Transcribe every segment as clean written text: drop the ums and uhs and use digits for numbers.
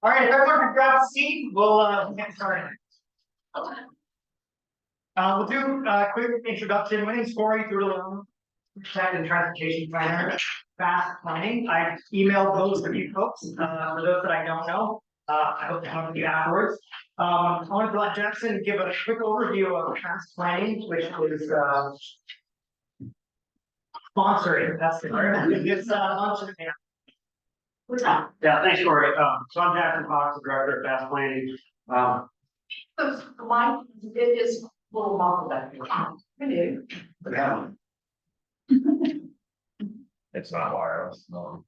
All right, if everyone can grab a seat, we'll get started. We'll do a quick introduction. My name's Corey, Tech and Transportation Planner, Fast Planning. I emailed those to you folks. For those that I don't know, I hope to have you afterwards. I want to let Jackson give a quick overview of Fast Planning, which is sponsoring. That's the word. It's luncheon. Yeah, thanks, Corey. So I'm Jackson Fox, the director of Fast Planning. The line, it is a little muffled back here. Yeah. It's not wireless, no.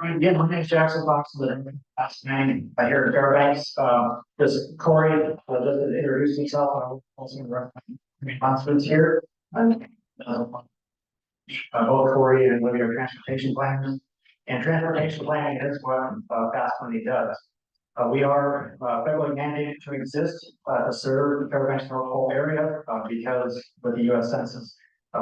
Again, my name is Jackson Fox, the Fast Planning here at Fairbanks. This Corey doesn't introduce himself. I'm also going to announcements here. Both Corey and Olivia are transportation planners, and transportation planning is what Fast Planning does. We are federally mandated to exist to serve the Fairbanks North Pole area because with the U.S. Census,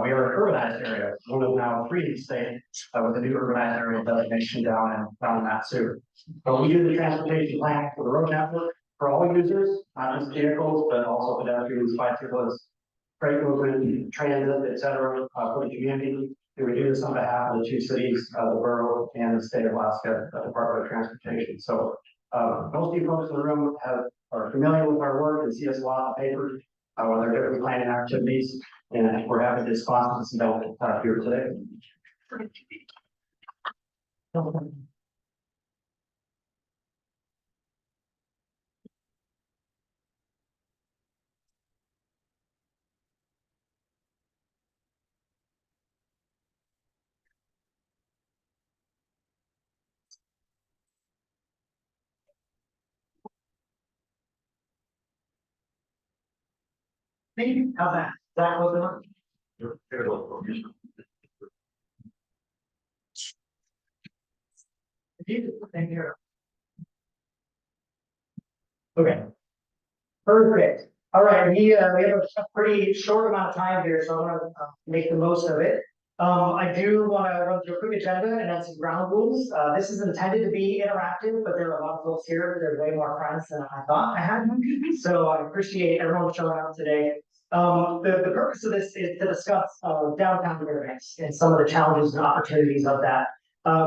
we are an urbanized area, one of now 3 in the state with a new urbanized area designation down in Matsu. But we do the transportation planning for the road network for all users, not just vehicles, but also pedestrians, bicyclists, freight movement, transit, etc. For the community. And we do this on behalf of the 2 cities, the borough and the state of Alaska Department of Transportation. So most of you folks in the room are familiar with our work and see us a lot on paper when they're different planning activities, and I think we're happy to sponsor this event here today. Maybe how's that? That was enough. Thank you. Okay. Perfect. All right, we have a pretty short amount of time here, so I want to make the most of it. I do want to run through a quick agenda and then some ground rules. This is intended to be interactive, but there are a lot of folks here. They're way more friends than I thought I had. So I appreciate everyone showing up today. The purpose of this is to discuss downtown Fairbanks and some of the challenges and opportunities of that.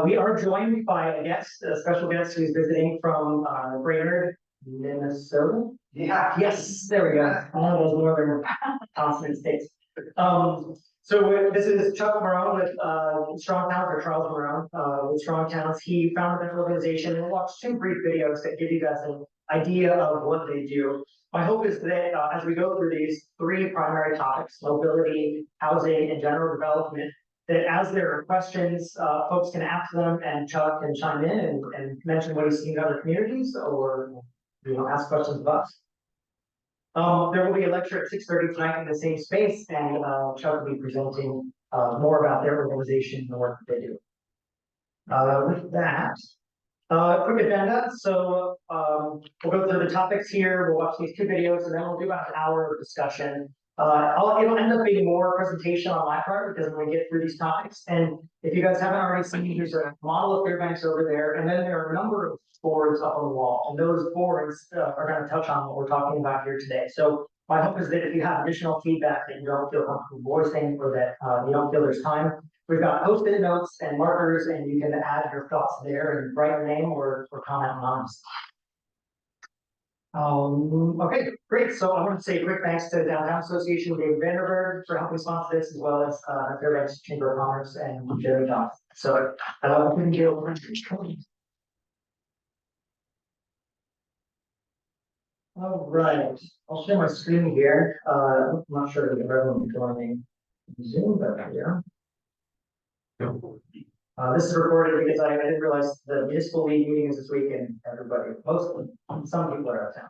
We are joined by a guest, a special guest who's visiting from Brainerd, Minnesota. Yeah. Yes, there we go. One of those northern continent states. So this is Chuck Mahron with Strong Towns, or Charles Mahron with Strong Towns. He founded an organization, and we'll watch 2 brief videos that give you guys an idea of what they do. My hope is that as we go through these 3 primary topics, mobility, housing, and general development, that as there are questions, folks can ask them, and Chuck can chime in and mention what he's seen in other communities, or ask questions of us. There will be a lecture at 6:30 tonight in the same space, and Chuck will be presenting more about their organization and the work that they do. With that, Quick agenda, so, we'll go through the topics here, we'll watch these two videos, and then we'll do about an hour of discussion. It'll end up being more presentation on my part, because I'm gonna get through these topics, and if you guys haven't already seen, there's a model of Fairbanks over there, and then there are a number of boards up on the wall, and those boards, are gonna touch on what we're talking about here today, so my hope is that if you have additional feedback that you don't feel comfortable voicing, or that, you don't feel there's time, we've got post-it notes and markers, and you can add your thoughts there and write your name or comment anonymously. Okay, great. So I want to say a quick thanks to the Downtown Association, David Vanderberg, for helping sponsor this, as well as the Fairbanks Chamber of Commerce and Jeremy Johnson. So thank you. All right, I'll share my screen here. I'm not sure if everyone will be joining Zoom, but yeah. This is recorded because I didn't realize the municipal league meeting is this week and some people are out of town.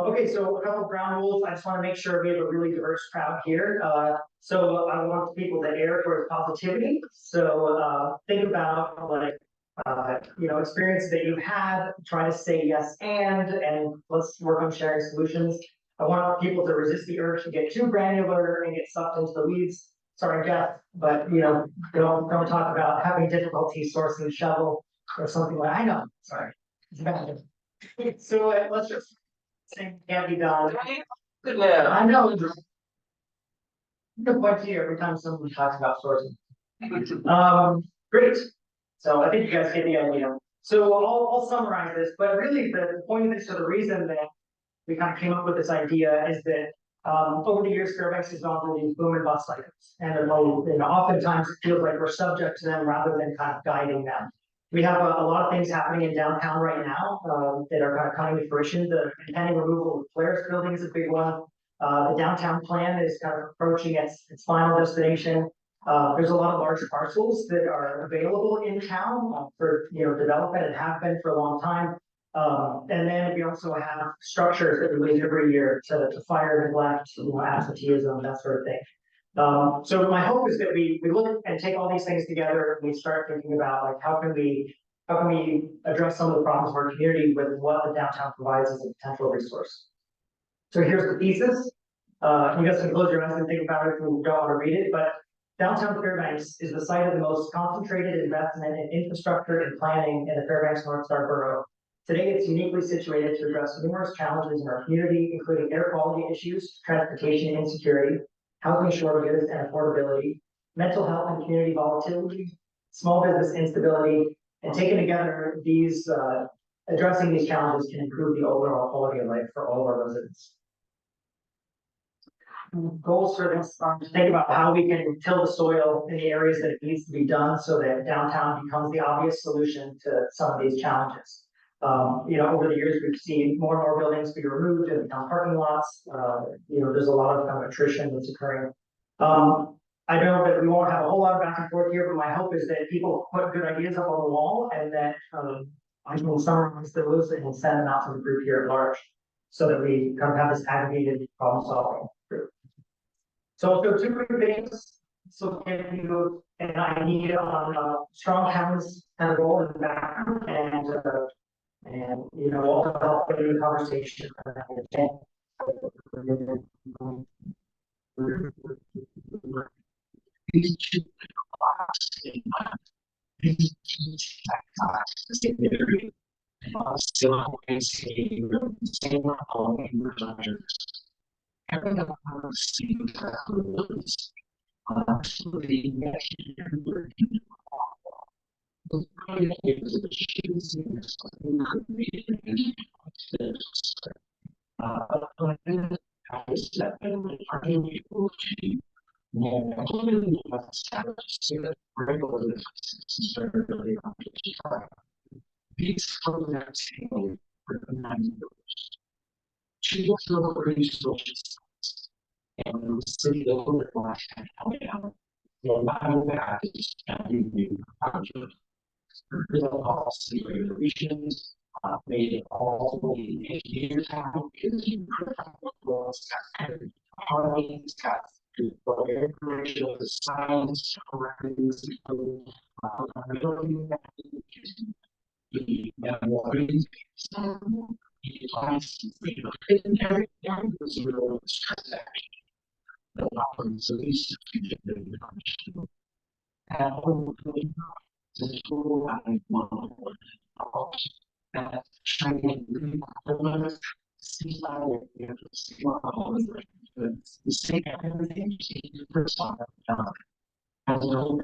Okay, so a couple of ground rules. I just want to make sure we have a really diverse crowd here. So I want people to err towards positivity. So think about like, experience that you had, try to say yes and let's work on sharing solutions. I want people to resist the urge to get too granular and get sucked into the weeds. Sorry, Jeff, but don't talk about having difficulty sourcing shovel or something like. I know, sorry. It's bad. So let's just say can't be done. I know. The point here every time someone talks about sourcing. Great. So I think you guys get the idea. So I'll summarize this, but really the point of this, or the reason that we kind of came up with this idea is that over the years, Fairbanks has gone through these boom and bust cycles, and oftentimes it feels like we're subject to them rather than kind of guiding them. We have a lot of things happening in downtown right now that are kind of coming to fruition. The pending removal of the Polaris building is a big one. The downtown plan is kind of approaching its final destination. There's a lot of large parcels that are available in town for development and have been for a long time. And then we also have structures that we leave every year to fire, neglect, absenteeism, that sort of thing. So my hope is that we look and take all these things together and we start thinking about like how can we address some of the problems of our community with what the downtown provides as a potential resource. So here's the thesis. You guys can close your eyes and think about it if you don't want to read it, but downtown Fairbanks is the site of the most concentrated investment in infrastructure and planning in the Fairbanks North Star Borough. Today, it's uniquely situated to address numerous challenges in our community, including air quality issues, transportation insecurity, housing shortages and affordability, mental health and community volatility, small business instability, and taken together, addressing these challenges can improve the overall quality of life for all of our residents. Goals for this are to think about how we can till the soil in the areas that it needs to be done so that downtown becomes the obvious solution to some of these challenges. Over the years, we've seen more and more buildings be removed and become parking lots. There's a lot of kind of attrition that's occurring. I know that we won't have a whole lot of back and forth here, but my hope is that people put good ideas up on the wall and that I can summarize those and send them out to the group here at large so that we kind of have this aggregated problem solving group. So I'll show two quick things. So give you an idea on strong towns kind of role in the background and also help in the conversation. Made all the way here town is incredible. It's got information of the science, Yeah, watering some plants, and every was a real stress action. The problems of these the function. And hopefully, the tool I want that training really see how you have to see all the same everything you first time as a whole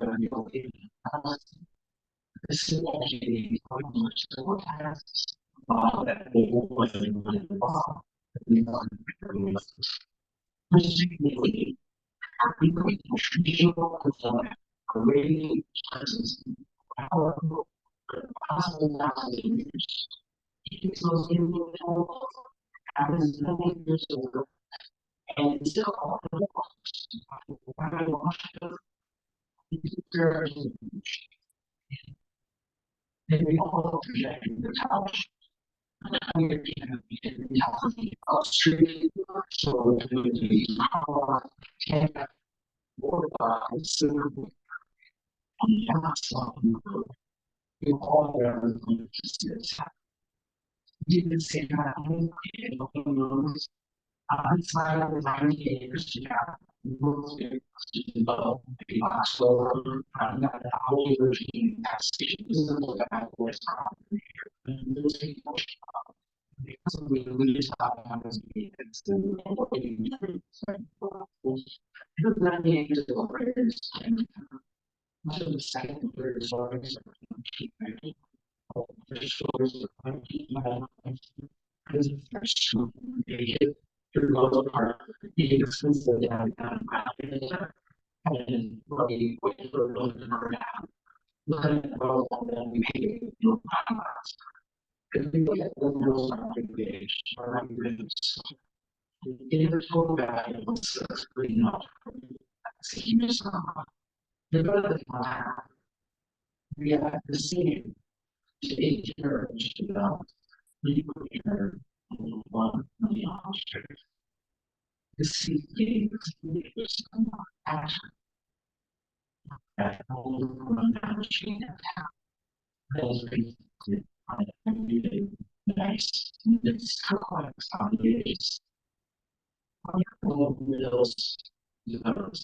this is actually quite much the what has that was particularly traditional really presence powerful possible values. It's most individual as many years old and still all the and we all projecting the couch. Here we have the healthy street, so we can work on silver on the outside. You all are going to see this happen. You can see how outside of the 90 years, you have moved to develop the Oxford and that whole regime has visible backwards and losing because we lose how it's much of the second third stories because the first two they hit through most part the expensive and really wait for those to burn out. Look at the world and then we pay no timelines. Because we look at the rules on the page or algorithms. In the total value of 6 green up. See, here's the other plan. We have the same to 8 years to develop. We put here 1 million dollars. The CPA is action. That whole run down the chain of town. Those basically on every day. Nice. It's complex on the days. All of those develops.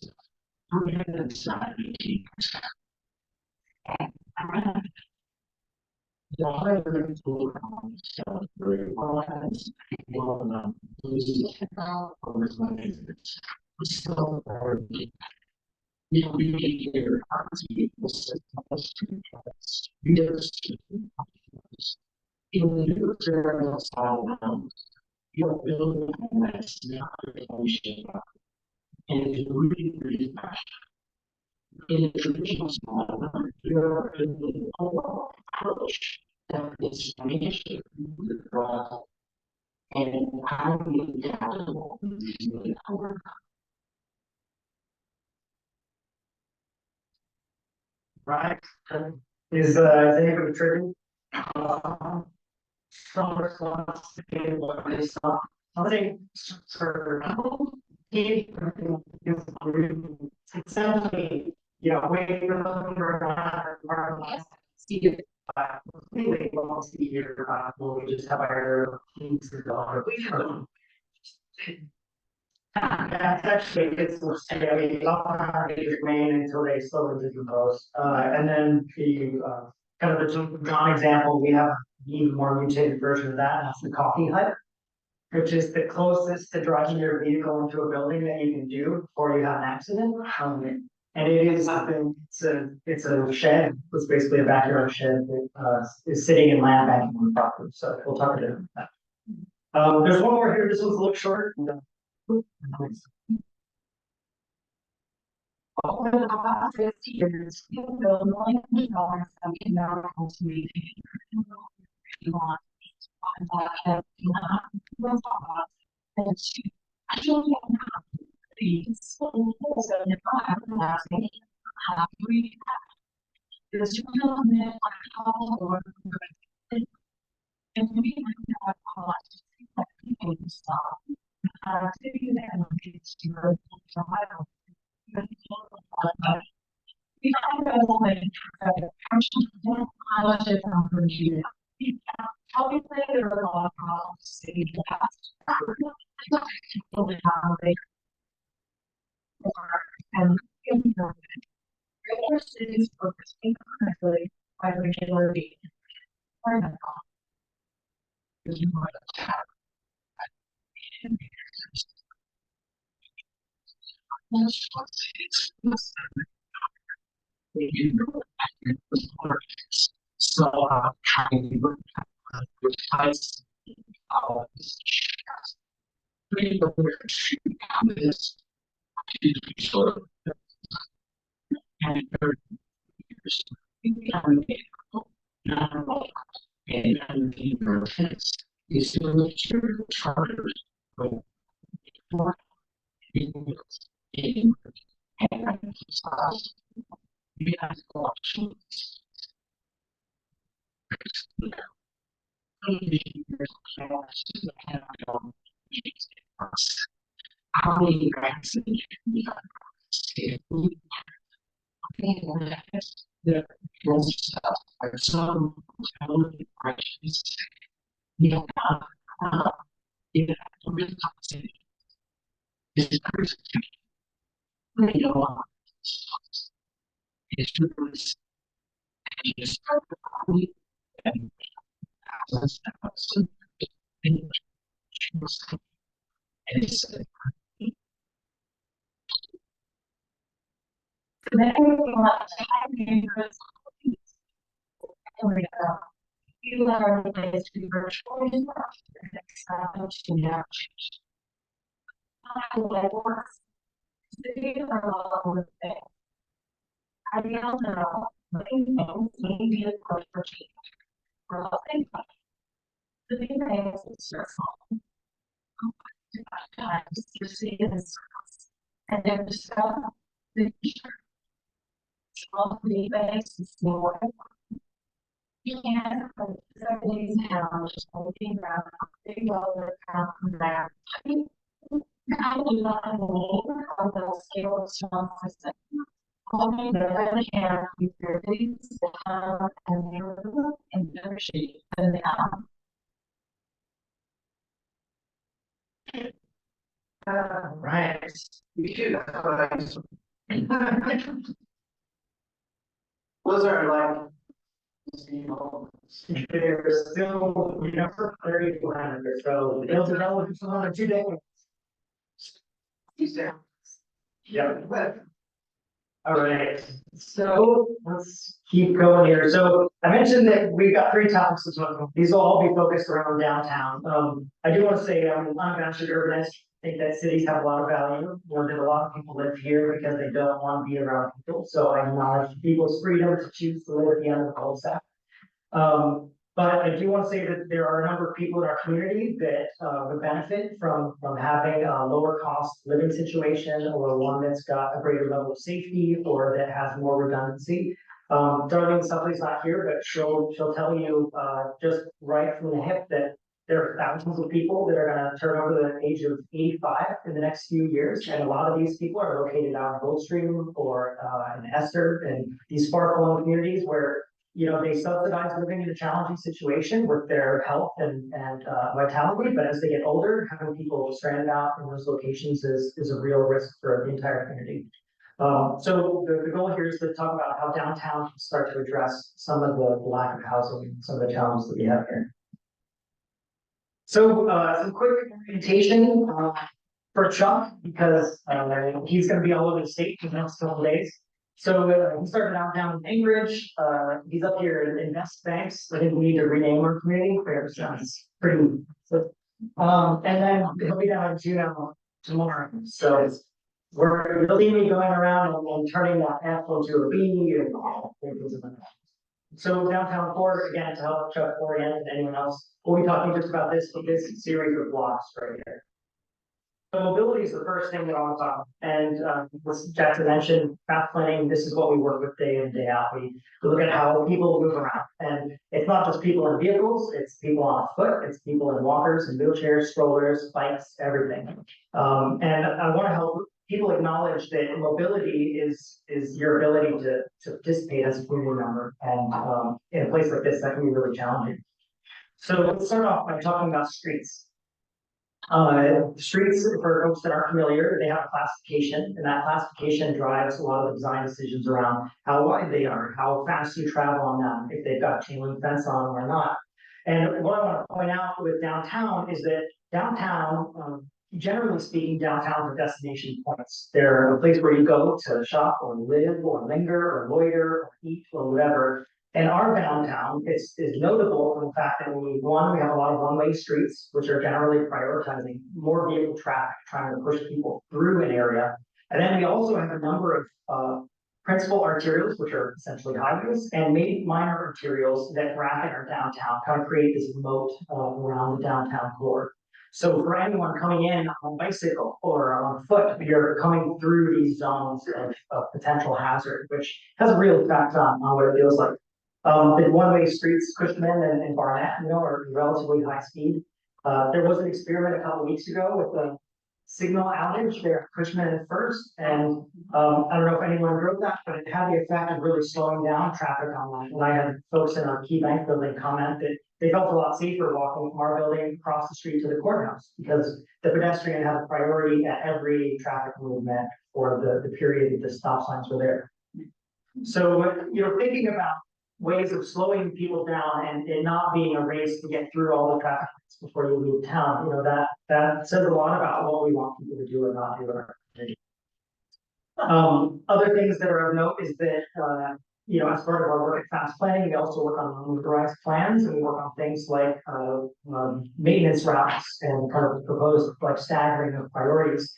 370%. The higher tool so very well as well losing over we still are we here people in the nuclear style you're building a nice ocean and it's really in a traditional style you're in the overall approach that is financially and how do you adapt these really hard Right. Is anybody triggered? Some response to what they saw. Something for it sounds to me, you know, way for see it completely almost see here, we'll just have our teams to go. That's actually, it's, I mean, often they remain until they slowly decompose. And then the, kind of the John example, we have an even more mutated version of that, and that's the coffee hut, which is the closest to driving your vehicle into a building that you can do before you have an accident. And it is, it's a shed, it's basically a backyard shed that, is sitting in land banking on the property, so we'll talk about that. There's one more here, this one's a little short. Over the last 50 years, people build millions of dollars of economical community. Obviously, there are a lot of problems in the past. Only how they are and improvement. Regular cities focusing correctly by regularity. So, trying to precise how this pretty much this sort of and is to make sure the charters go for in and emphasize the options. How many grants the are some questions you know in a real conversation is you know is and it's You are the place to be virtual and I don't know, but you know, maybe a push for change. For all things, the big thing is stressful. Times you see this, and then just the small free bags is more. You can't put everything's down, just looking around, big over, come back. I do not know on the scale of strong system. Only the other hand, you your things and you're in better shape than they are. Right. You should. What's our like? There's still, you know, for 3,400, so they'll develop in another 2 decades. Yeah. All right, so let's keep going here. So I mentioned that we've got 3 topics to talk about. These will all be focused around downtown. I do want to say I'm an unabashed urbanist. I think that cities have a lot of value. Or that a lot of people live here because they don't want to be around people. So I acknowledge people's freedom to choose to live at the end of the cul-de-sac. But I do want to say that there are a number of people in our community that would benefit from having a lower cost living situation, or one that's got a greater level of safety, or that has more redundancy. Darlene Supply's not here, but she'll tell you just right from the hip that there are thousands of people that are going to turn over the age of 85 in the next few years, and a lot of these people are located out in Goldstream or in Esther, and these far-flung communities where, you know, they subsidize living in a challenging situation with their health and vitality, but as they get older, having people stranded out in those locations is a real risk for the entire community. So the goal here is to talk about how downtown can start to address some of the lack of housing and some of the challenges that we have here. So some quick orientation for Chuck, because he's going to be all over the state for the next couple of days. So he started out down in Anchorage. He's up here in Fairbanks. I think we need to rename our community. Fairbanks sounds pretty. So, and then he'll be down in Juneau tomorrow. So you'll see me going around and turning that F into a B and things like that. So downtown core, again, to help Chuck orient and anyone else, we'll be talking just about this series of blocks right here. So mobility is the first thing that I want to talk about. And as Jackson mentioned, path planning, this is what we work with day in, day out. We look at how people move around. And it's not just people in vehicles, it's people on foot, it's people in walkers and wheelchairs, strollers, bikes, everything. And I want to help people acknowledge that mobility is your ability to participate as a community member. And in a place like this, that can be really challenging. So let's start off by talking about streets. Streets, for folks that aren't familiar, they have a classification, and that classification drives a lot of design decisions around how wide they are, how fast you travel on them, if they've got a chain link fence on them or not. And what I want to point out with downtown is that downtown, generally speaking, downtown are destination points. They're a place where you go to shop or live or linger or loiter or eat or whatever. And our downtown is notable for the fact that we have a lot of one-way streets, which are generally prioritizing more vehicle traffic, trying to push people through an area. And then we also have a number of principal arterials, which are essentially highways, and maybe minor arterials that bracket our downtown, kind of create this moat around the downtown core. So for anyone coming in on a bicycle or on foot, you're coming through these zones of potential hazard, which has a real effect on what it feels like. The one-way streets, Cushman and Barnett, are relatively high speed. There was an experiment a couple weeks ago with a signal outage there at Cushman at first, and I don't know if anyone drove that, but it had the effect of really slowing down traffic on that. And I had folks in our Key Bank building comment that they felt a lot safer walking from our building across the street to the courthouse because the pedestrian had a priority at every traffic movement for the period that the stop signs were there. So, thinking about ways of slowing people down and it not being a race to get through all the traffic before you leave town, that says a lot about what we want people to do and not do in our community. Other things that are of note is that, as part of our work at Fast Planning, we also work on motorized plans and we work on things like maintenance routes and kind of propose like staggering of priorities.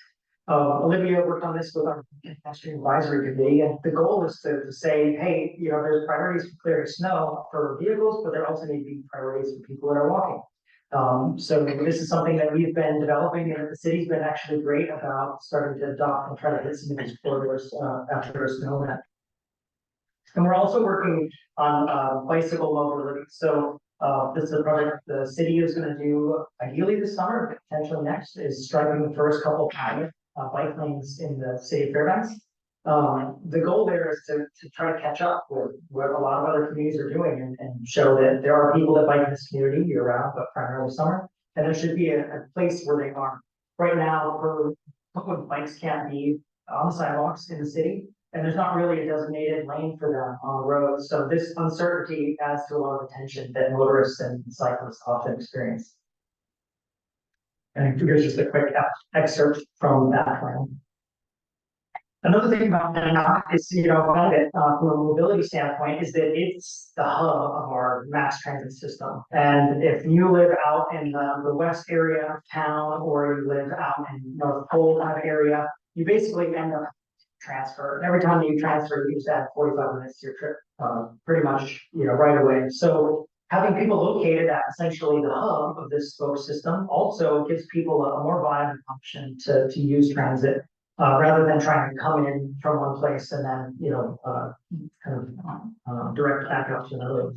Olivia worked on this with our pedestrian advisory committee, and the goal is to say, hey, there's priorities for clearing snow for vehicles, but there also need to be priorities for people that are walking. So this is something that we've been developing, and the city's been actually great about starting to adopt and try to hit some of these corridors after a snow event. And we're also working on bicycle mobility. So this is a project the city is going to do ideally this summer, but potentially next, is striping the first couple of bike lanes in the city of Fairbanks. The goal there is to try to catch up with what a lot of other communities are doing and show that there are people that bike in this community year round, but primarily summer. And there should be a place where they are. Right now, bikes can't be on the sidewalks in the city, and there's not really a designated lane for them on the road. So this uncertainty adds to a lot of attention that motorists and cyclists often experience. And here's just a quick excerpt from that plan. Another thing about that is, from a mobility standpoint, is that it's the hub of our mass transit system. And if you live out in the west area of town, or you live out in North Pole kind of area, you basically end up transfer. And every time you transfer, you just add 45 minutes to your trip, pretty much, right away. So having people located at essentially the hub of this spoke system also gives people a more viable option to use transit. Rather than trying to come in from one place and then, direct back out to another.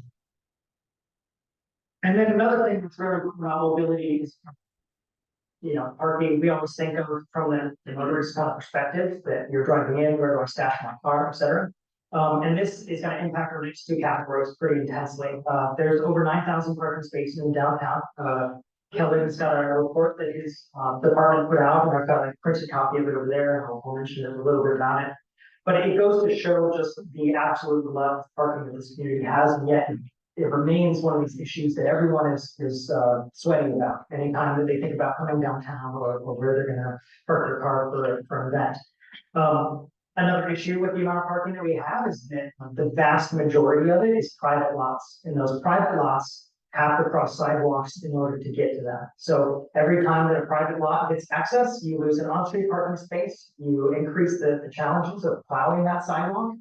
And then another thing that's very about mobility is, parking. We always think of from the motorist kind of perspective that you're driving in, where do I stash my car, et cetera. And this is going to impact our next two categories pretty intensely. There's over 9,000 parking spaces in downtown. Kelvin's got a report that his department put out, and I've got a printed copy of it over there. I'll mention a little bit about it. But it goes to show just the absolute level of parking that this community has, and yet it remains one of these issues that everyone is sweating about anytime that they think about coming downtown or where they're going to park their car for an event. Another issue with the amount of parking that we have is that the vast majority of it is private lots, and those private lots have to cross sidewalks in order to get to that. So every time that a private lot gets access, you lose an on-street parking space, you increase the challenges of plowing that sidewalk,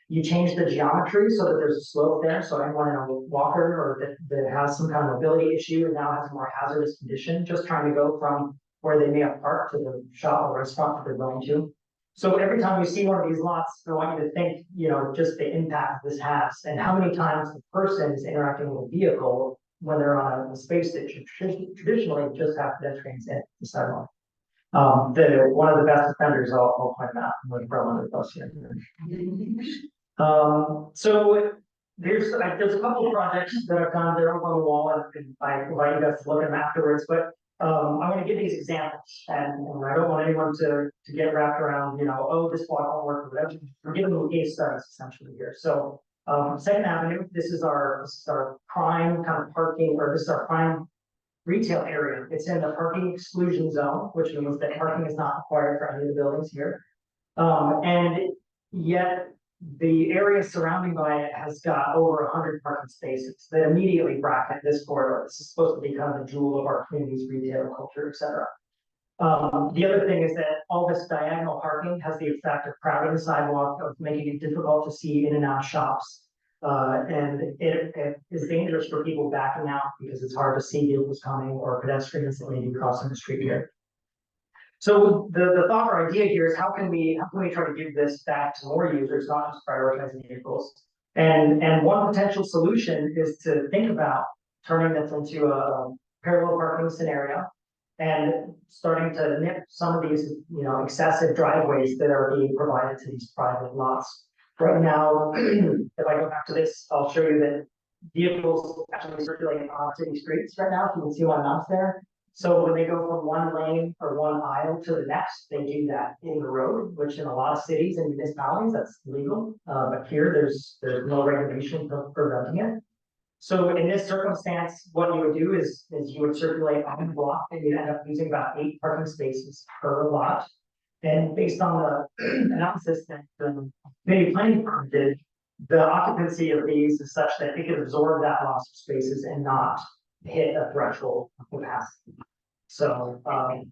you change the geometry so that there's a slope there, so anyone in a walker or that has some kind of mobility issue and now has a more hazardous condition, just trying to go from where they may have parked to the shop or restaurant that they're going to. So every time you see one of these lots, I want you to think, just the impact this has and how many times the person is interacting with a vehicle when they're on a space that should traditionally just have pedestrians in the sidewalk. One of the best offenders, I'll point out, I'm going to throw under the bus here. So there's a couple of projects that I've done, they're up on the wall, and I invite you guys to look at them afterwards, but. I'm gonna give these examples, and I don't want anyone to get wrapped around, you know, oh, this block won't work, or whatever. We're giving them case studies essentially here, so. Second Avenue, this is our prime kind of parking, or this is our prime retail area. It's in the parking exclusion zone, which means that parking is not required for any of the buildings here. And yet the area surrounding by it has got over 100 parking spaces that immediately bracket this corridor. This is supposed to be kind of the jewel of our community's retail culture, et cetera. The other thing is that all this diagonal parking has the effect of crowding the sidewalk, of making it difficult to see in and out of shops. And it is dangerous for people backing out because it's hard to see vehicles coming or pedestrians that may be crossing the street here. So the thought or idea here is how can we try to give this back to more users, not just prioritizing vehicles? And one potential solution is to think about turning this into a parallel parking scenario and starting to nip some of these, you know, excessive driveways that are being provided to these private lots. Right now, if I go back to this, I'll show you that vehicles actually circulating on city streets right now. You can see my mouse there. So when they go from one lane or one aisle to the next, they do that in the road, which in a lot of cities and municipalities, that's legal. But here, there's no regulation preventing it. So in this circumstance, what you would do is you would circulate on the block, and you'd end up using about 8 parking spaces per lot. And based on the analysis that the community planning firm did, the occupancy of these is such that it could absorb that loss of spaces and not hit a threshold of capacity. So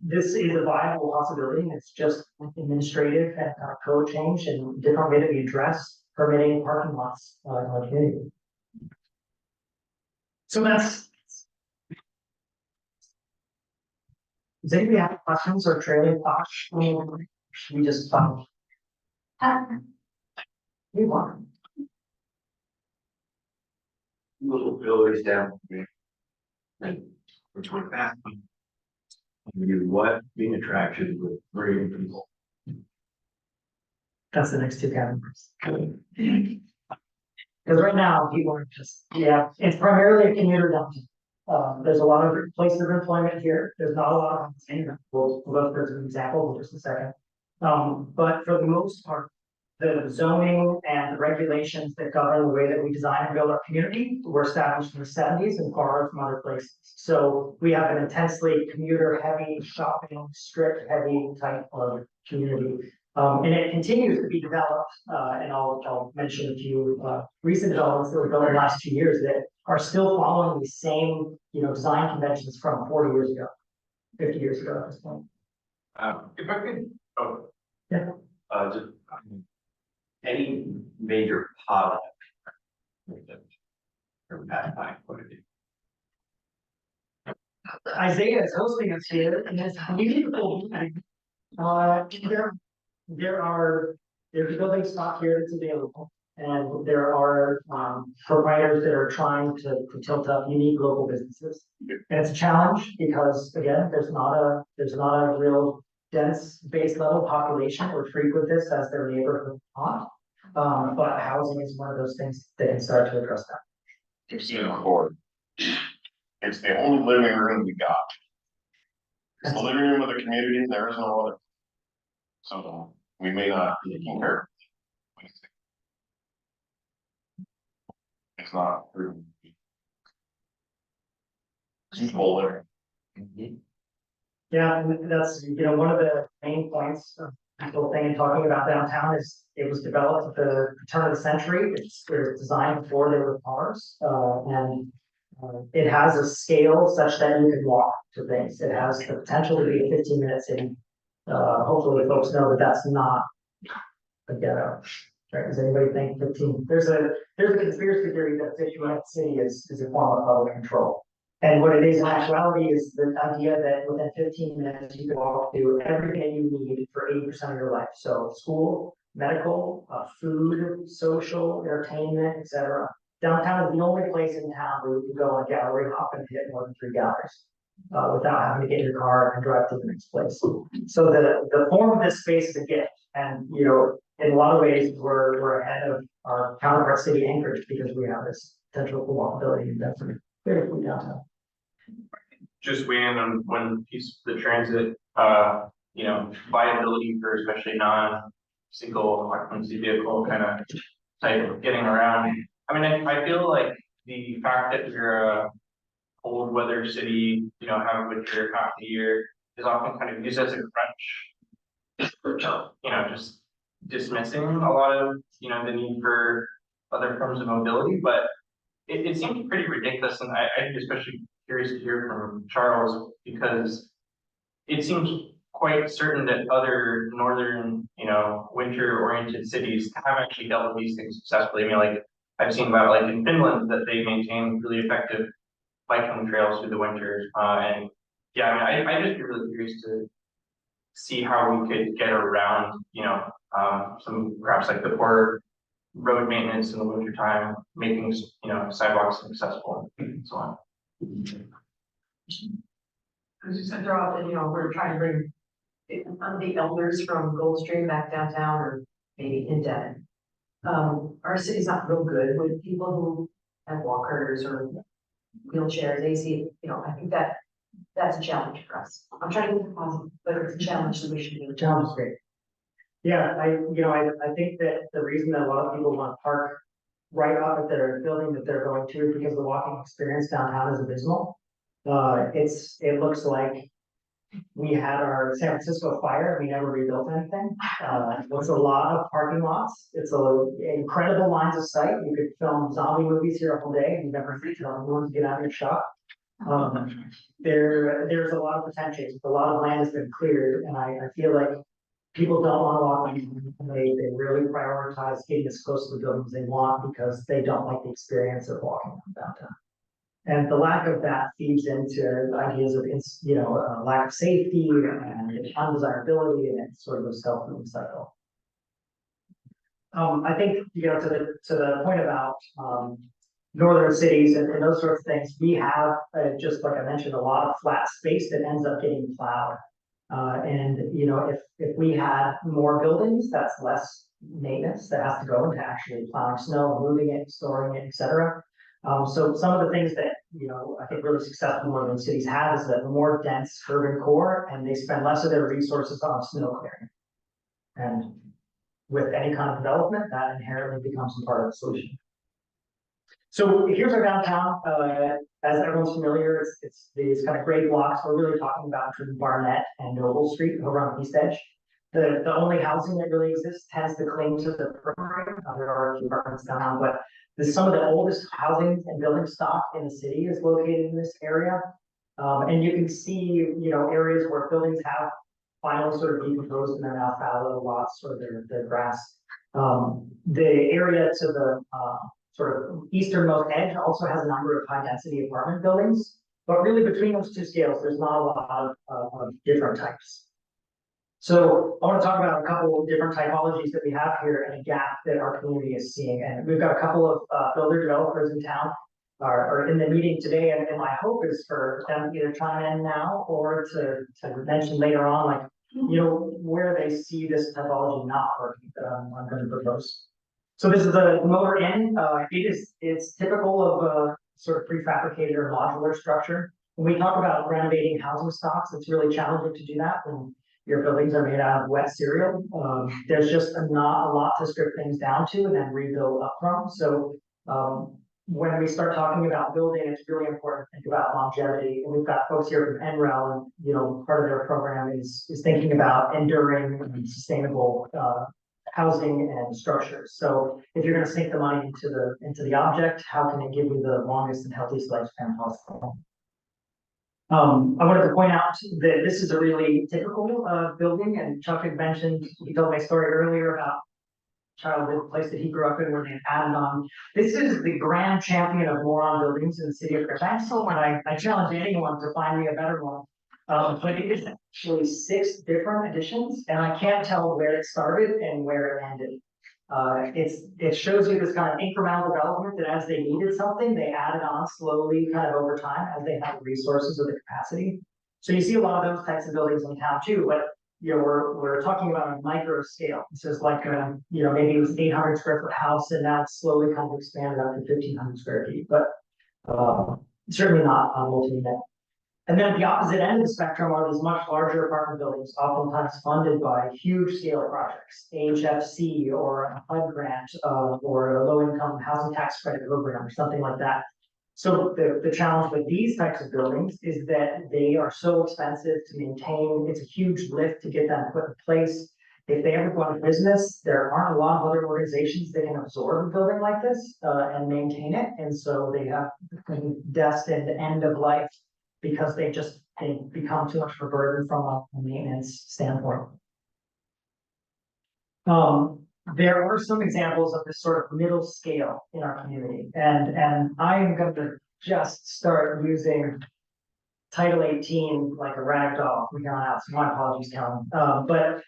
this is a viable possibility, and it's just administrative and code change and different way that we address permitting parking lots in our community. So that's. Does anybody have questions or trailing thoughts? Should we just you want? Little pillars down. Which one fast? You what being attraction with bringing people. That's the next 2 categories. Because right now people are just, it's primarily a commuter downtown. There's a lot of places of employment here. There's not a lot of housing. We'll go through an example in just a second. But for the most part, the zoning and the regulations that govern the way that we design and build our community were established in the 70s and borrowed from other places. So we have an intensely commuter-heavy, shopping, strip-heavy type of community. And it continues to be developed, and I'll mention a few recent developments that were built in the last 2 years that are still following the same, you know, design conventions from 40 years ago, 50 years ago at this point. If I could, Yeah. just any major pilot from that time point of view. Isaiah is hosting us here in this beautiful meeting. There's a building stock here that's available, and there are providers that are trying to tilt up unique local businesses. And it's a challenge because again, there's not a real dense base level population that would frequent this as their neighborhood thought. But housing is one of those things that can start to address that. It's in court. It's the only living room we got. It's the living room of the community, there is no other. So we may not be taking care of it. It's not proven. It's full there. Yeah, and that's, you know, one of the main points of the whole thing in talking about downtown is it was developed at the turn of the century. It was designed before there were cars, and it has a scale such that you can walk to things. It has the potential to be a 15-minute city. Hopefully folks know that that's not a ghetto. Right? Does anybody think 15? There's a conspiracy theory that 15-minute city is a form of public control. And what it is in actuality is the idea that within 15 minutes, you can walk through everything you need for 80% of your life. So school, medical, food, social, entertainment, etc. Downtown is the only place in town where you can go on a gallery hop and hit more than 3 galleries. without having to get in your car and drive to the next place. So the form of this space is a gift, and in a lot of ways, we're ahead of our counterpart city Anchorage because we have this potential for walkability and density. Beautiful downtown. Just weighing in on one piece of the transit, viability for especially non-single occupancy vehicle kind of type of getting around. I mean, I feel like the fact that we're a cold weather city, have winter half the year is often kind of used as a crutch. Just dismissing a lot of, the need for other forms of mobility, but it seems pretty ridiculous, and I'd be especially curious to hear from Charles, because it seems quite certain that other northern, winter-oriented cities have actually dealt with these things successfully. I mean, like I've seen about like in Finland that they maintain really effective biking trails through the winter, and yeah, I mean, I just be really curious to see how we could get around, some perhaps like the poor road maintenance in the winter time, making sidewalks accessible and so on. I was just gonna throw out that, we're trying to bring the elders from Goldstream back downtown, or maybe in Devon. Our city's not real good with people who have walkers or wheelchairs, AC, I think that's a challenge for us. I'm trying to be positive, but it's a challenge that we should be. Challenge is great. Yeah, I think that the reason that a lot of people want to park right up at their building that they're going to is because the walking experience downtown is abysmal. It looks like we had our San Francisco fire, we never rebuilt anything. It's a lot of parking lots. It's incredible lines of sight. You could film zombie movies here a whole day and you never tell anyone to get out of your shop. There's a lot of potential. A lot of land has been cleared, and I feel like people don't want to walk. They really prioritize getting as close to the buildings they want because they don't like the experience of walking downtown. And the lack of that feeds into ideas of, lack of safety and undesirability, and it's sort of a self-moving cycle. I think, to the point about northern cities and those sorts of things, we have, just like I mentioned, a lot of flat space that ends up getting plowed. If we had more buildings, that's less maintenance that has to go into actually plowing snow, moving it, storing it, etc. So some of the things that, I think really successful northern cities have is that the more dense urban core, and they spend less of their resources on snow clearing. And with any kind of development, that inherently becomes a part of the solution. So here's our downtown. As everyone's familiar, it's these kind of gray blocks. We're really talking about between Barnett and Noble Street over on the east edge. The only housing that really exists tends to cling to the perimeter. There are a few apartments down, but some of the oldest housing and building stock in the city is located in this area. And you can see, areas where buildings have finally sort of decomposed and they're now fallow lots or they're grass. The area to the sort of easternmost edge also has a number of high density apartment buildings, but really between those two scales, there's not a lot of different types. So I want to talk about a couple of different typologies that we have here and a gap that our community is seeing. And we've got a couple of builder developers in town are in the meeting today. And my hope is for them to either chime in now or to mention later on, like, where they see this typology not working that I'm going to propose. So this is a motor inn. It's typical of a sort of prefabricated or modular structure. When we talk about renovating housing stocks, it's really challenging to do that when your buildings are made out of wet cereal. There's just not a lot to strip things down to and then rebuild up from. So when we start talking about building, it's really important to think about longevity. And we've got folks here from NREL, and part of their program is thinking about enduring and sustainable housing and structures. So if you're going to sink the money into the object, how can it give you the longest and healthiest lifespan possible? I wanted to point out that this is a really typical building, and Chuck had mentioned, he told my story earlier about childhood place that he grew up in where they added on. This is the grand champion of moron buildings in the city of Fairbanks. So when I challenge anyone to find me a better one. But it is actually 6 different editions, and I can't tell where it started and where it ended. It shows you this kind of incremental development that as they needed something, they added on slowly kind of over time as they had the resources or the capacity. So you see a lot of those types of buildings in town too, but you know, we're talking about a micro scale. This is like, you know, maybe it was 800 square foot house and now it's slowly kind of expanded up to 1,500 square feet, but certainly not multi-unit. And then at the opposite end of the spectrum are these much larger apartment buildings, oftentimes funded by huge scale projects, HFC or a HUD grant, or a low income housing tax credit program or something like that. So the challenge with these types of buildings is that they are so expensive to maintain. It's a huge lift to get them put in place. If they ever go out of business, there aren't a lot of other organizations that can absorb a building like this and maintain it. And so they have destined end of life because they become too much of a burden from a maintenance standpoint. There are some examples of this sort of middle scale in our community, and I am going to just start using Title 18 like a rag doll from here on out. So my apologies, Kellen. But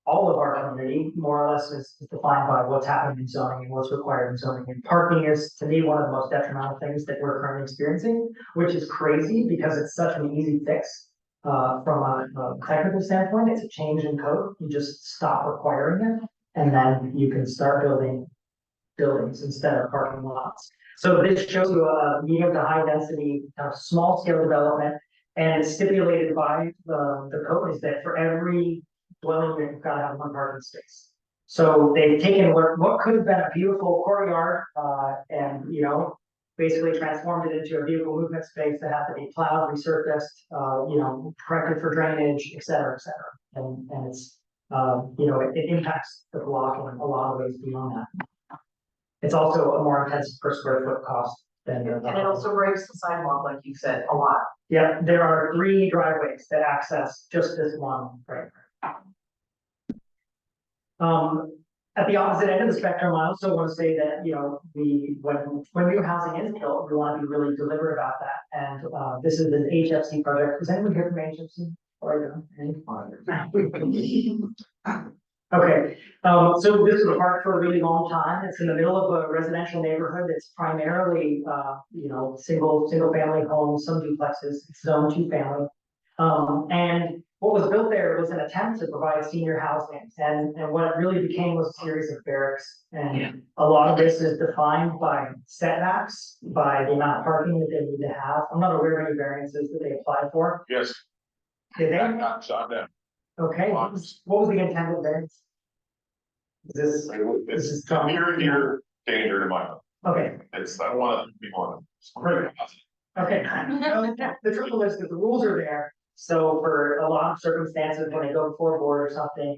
all of our community more or less is defined by what's happening in zoning and what's required in zoning. And parking is, to me, one of the most detrimental things that we're currently experiencing, which is crazy because it's such an easy fix. From a technical standpoint, it's a change in code. You just stop requiring it, and then you can start building buildings instead of parking lots. So this shows you a medium to high density, kind of small scale development, and it's stipulated by the code is that for every dwelling unit, you've got to have one parking space. So they've taken what could have been a beautiful courtyard, and basically transformed it into a vehicle movement space that has to be plowed, resurfaced, corrected for drainage, et cetera, et cetera. And it's, it impacts the block in a lot of ways beyond that. It's also a more intensive per square foot cost than. And it also breaks the sidewalk, like you said, a lot. Yeah, there are 3 driveways that access just this one right there. At the opposite end of the spectrum, I also want to say that, when new housing is built, we want to be really deliberate about that. And this is an HFC project. Is anyone here from HFC? Okay, so this was a park for a really long time. It's in the middle of a residential neighborhood. It's primarily, single family homes, some duplexes. It's zone 2 family. And what was built there was an attempt to provide senior housing, and what it really became was a series of barracks. And a lot of this is defined by setbacks, by the amount of parking that they need to have. I'm not aware of any variances that they applied for. Yes. Did they? I'm sorry. Okay, what was the intended variance? Is this Near danger to my. Okay. I don't want to be one. Okay. The trouble is that the rules are there. So for a lot of circumstances, when they go before a board or something,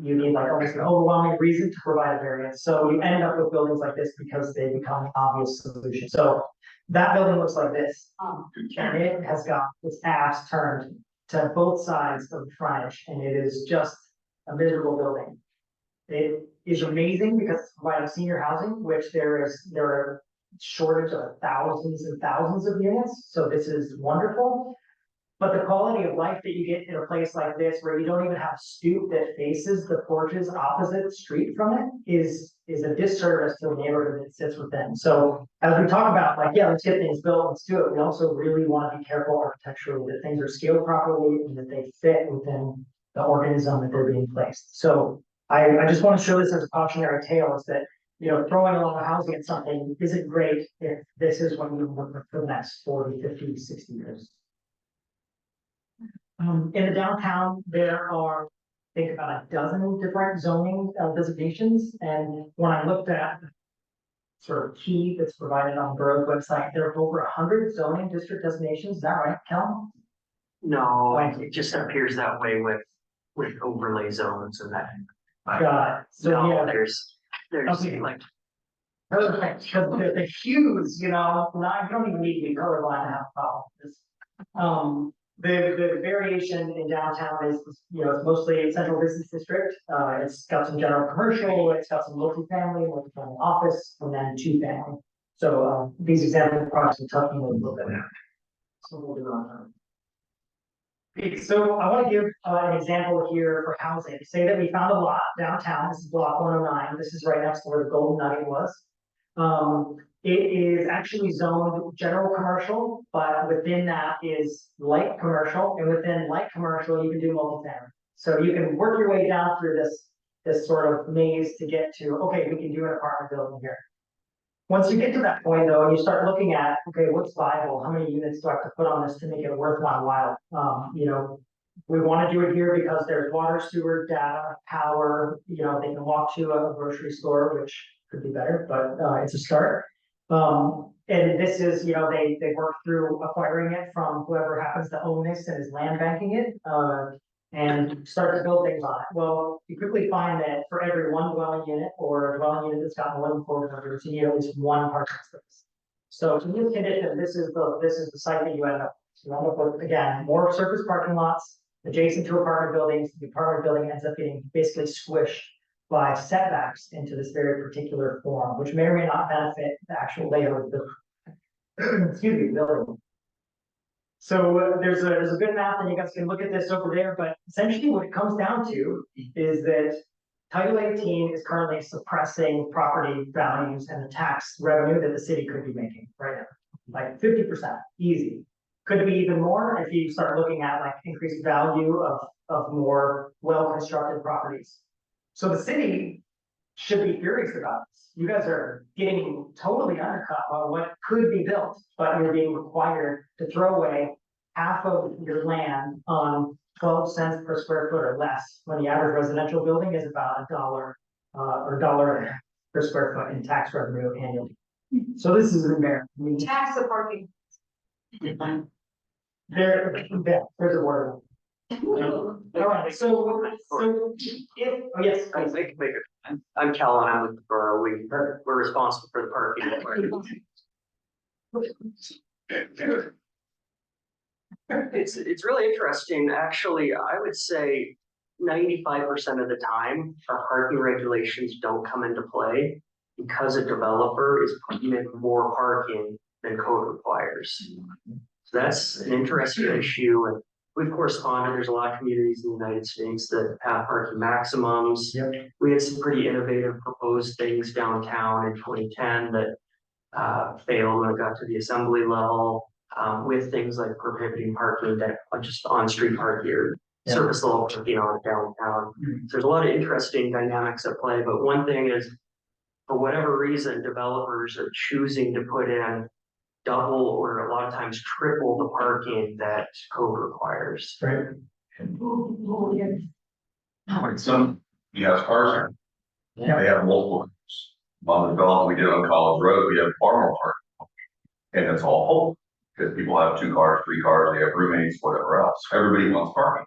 you need like almost an overwhelming reason to provide a variance. So you end up with buildings like this because they become an obvious solution. So that building looks like this. And it has got its ass turned to both sides of the frontage, and it is just a miserable building. It is amazing because it's providing senior housing, which there are shortage of thousands and thousands of units. So this is wonderful. But the quality of life that you get in a place like this, where you don't even have a stoop that faces the porches opposite street from it, is a disservice to the neighborhood that sits within. So as we talk about, let's get things built, let's do it. We also really want to be careful architecturally that things are scaled properly and that they fit within the organism that they're being placed. So I just want to show this as a cautionary tale, is that throwing a lot of housing at something isn't great if this is what you look for the next 40, 50, 60 years. In the downtown, there are, I think, about a dozen different zoning designations. And when I looked at the sort of key that's provided on the borough's website, there are over 100 zoning district designations. Is that right, Cal? No, it just appears that way with overlay zones and that. Got it. So no, yeah, there's okay. like. Perfect, because the hues, you don't even need to be colorblind to have a problem with this. The variation in downtown is, it's mostly a central business district. It's got some general commercial, it's got some multifamily office, and then 2 family. So these example products are talking a little bit. So we'll do on. Okay, so I want to give an example here for housing. Say that we found a lot downtown. This is block 109. This is right next to where the Golden Nugget was. It is actually zoned general commercial, but within that is light commercial, and within light commercial, you can do multifamily. So you can work your way down through this sort of maze to get to, okay, we can do an apartment building here. Once you get to that point though, and you start looking at, okay, what's viable? How many units do I have to put on this to make it worth my while? You know, we want to do it here because there's water, sewer, data, power, you know, they can walk to a grocery store, which could be better, but it's a start. And this is, you know, they work through acquiring it from whoever happens to own this and is land banking it, and start to build things on it. Well, you quickly find that for every one dwelling unit or a dwelling unit that's got more than 400, you need at least one parking space. So in this condition, this is the site that you end up. So you end up with, again, more surface parking lots adjacent to apartment buildings. The apartment building ends up getting basically squished by setbacks into this very particular form, which may or may not benefit the actual layout of the excuse me, building. So there's a good map, and you guys can look at this over there, but essentially what it comes down to is that Title 18 is currently suppressing property values and the tax revenue that the city could be making right now, like 50%, easy. Could be even more if you start looking at like increased value of more well-constructed properties. So the city should be furious about this. You guys are getting totally undercut on what could be built, but you're being required to throw away half of your land on 12 cents per square foot or less, when the average residential building is about $1 or $1.50 per square foot in tax revenue annually. So this is embarrassing. Tax the parking. There's a word. All right, so if, oh yes, I think, I'm Callan, I'm with the borough, we're responsible for the parking. It's really interesting, actually, I would say 95% of the time, our parking regulations don't come into play because a developer is putting in more parking than code requires. So that's an interesting issue, and we've corresponded, there's a lot of communities in the United States that have parking maximums. Yep. We had some pretty innovative proposed things downtown in 2010 that failed when it got to the assembly level, with things like prohibiting parking that just on-street parking or surface level parking on downtown. So there's a lot of interesting dynamics at play, but one thing is, for whatever reason, developers are choosing to put in double or a lot of times triple the parking that code requires. right. Like some, you have cars there. Yeah. They have multiple cars. On the development we did on College Road, we have far more parking. And it's all full, because people have 2 cars, 3 cars, they have roommates, whatever else. Everybody wants parking.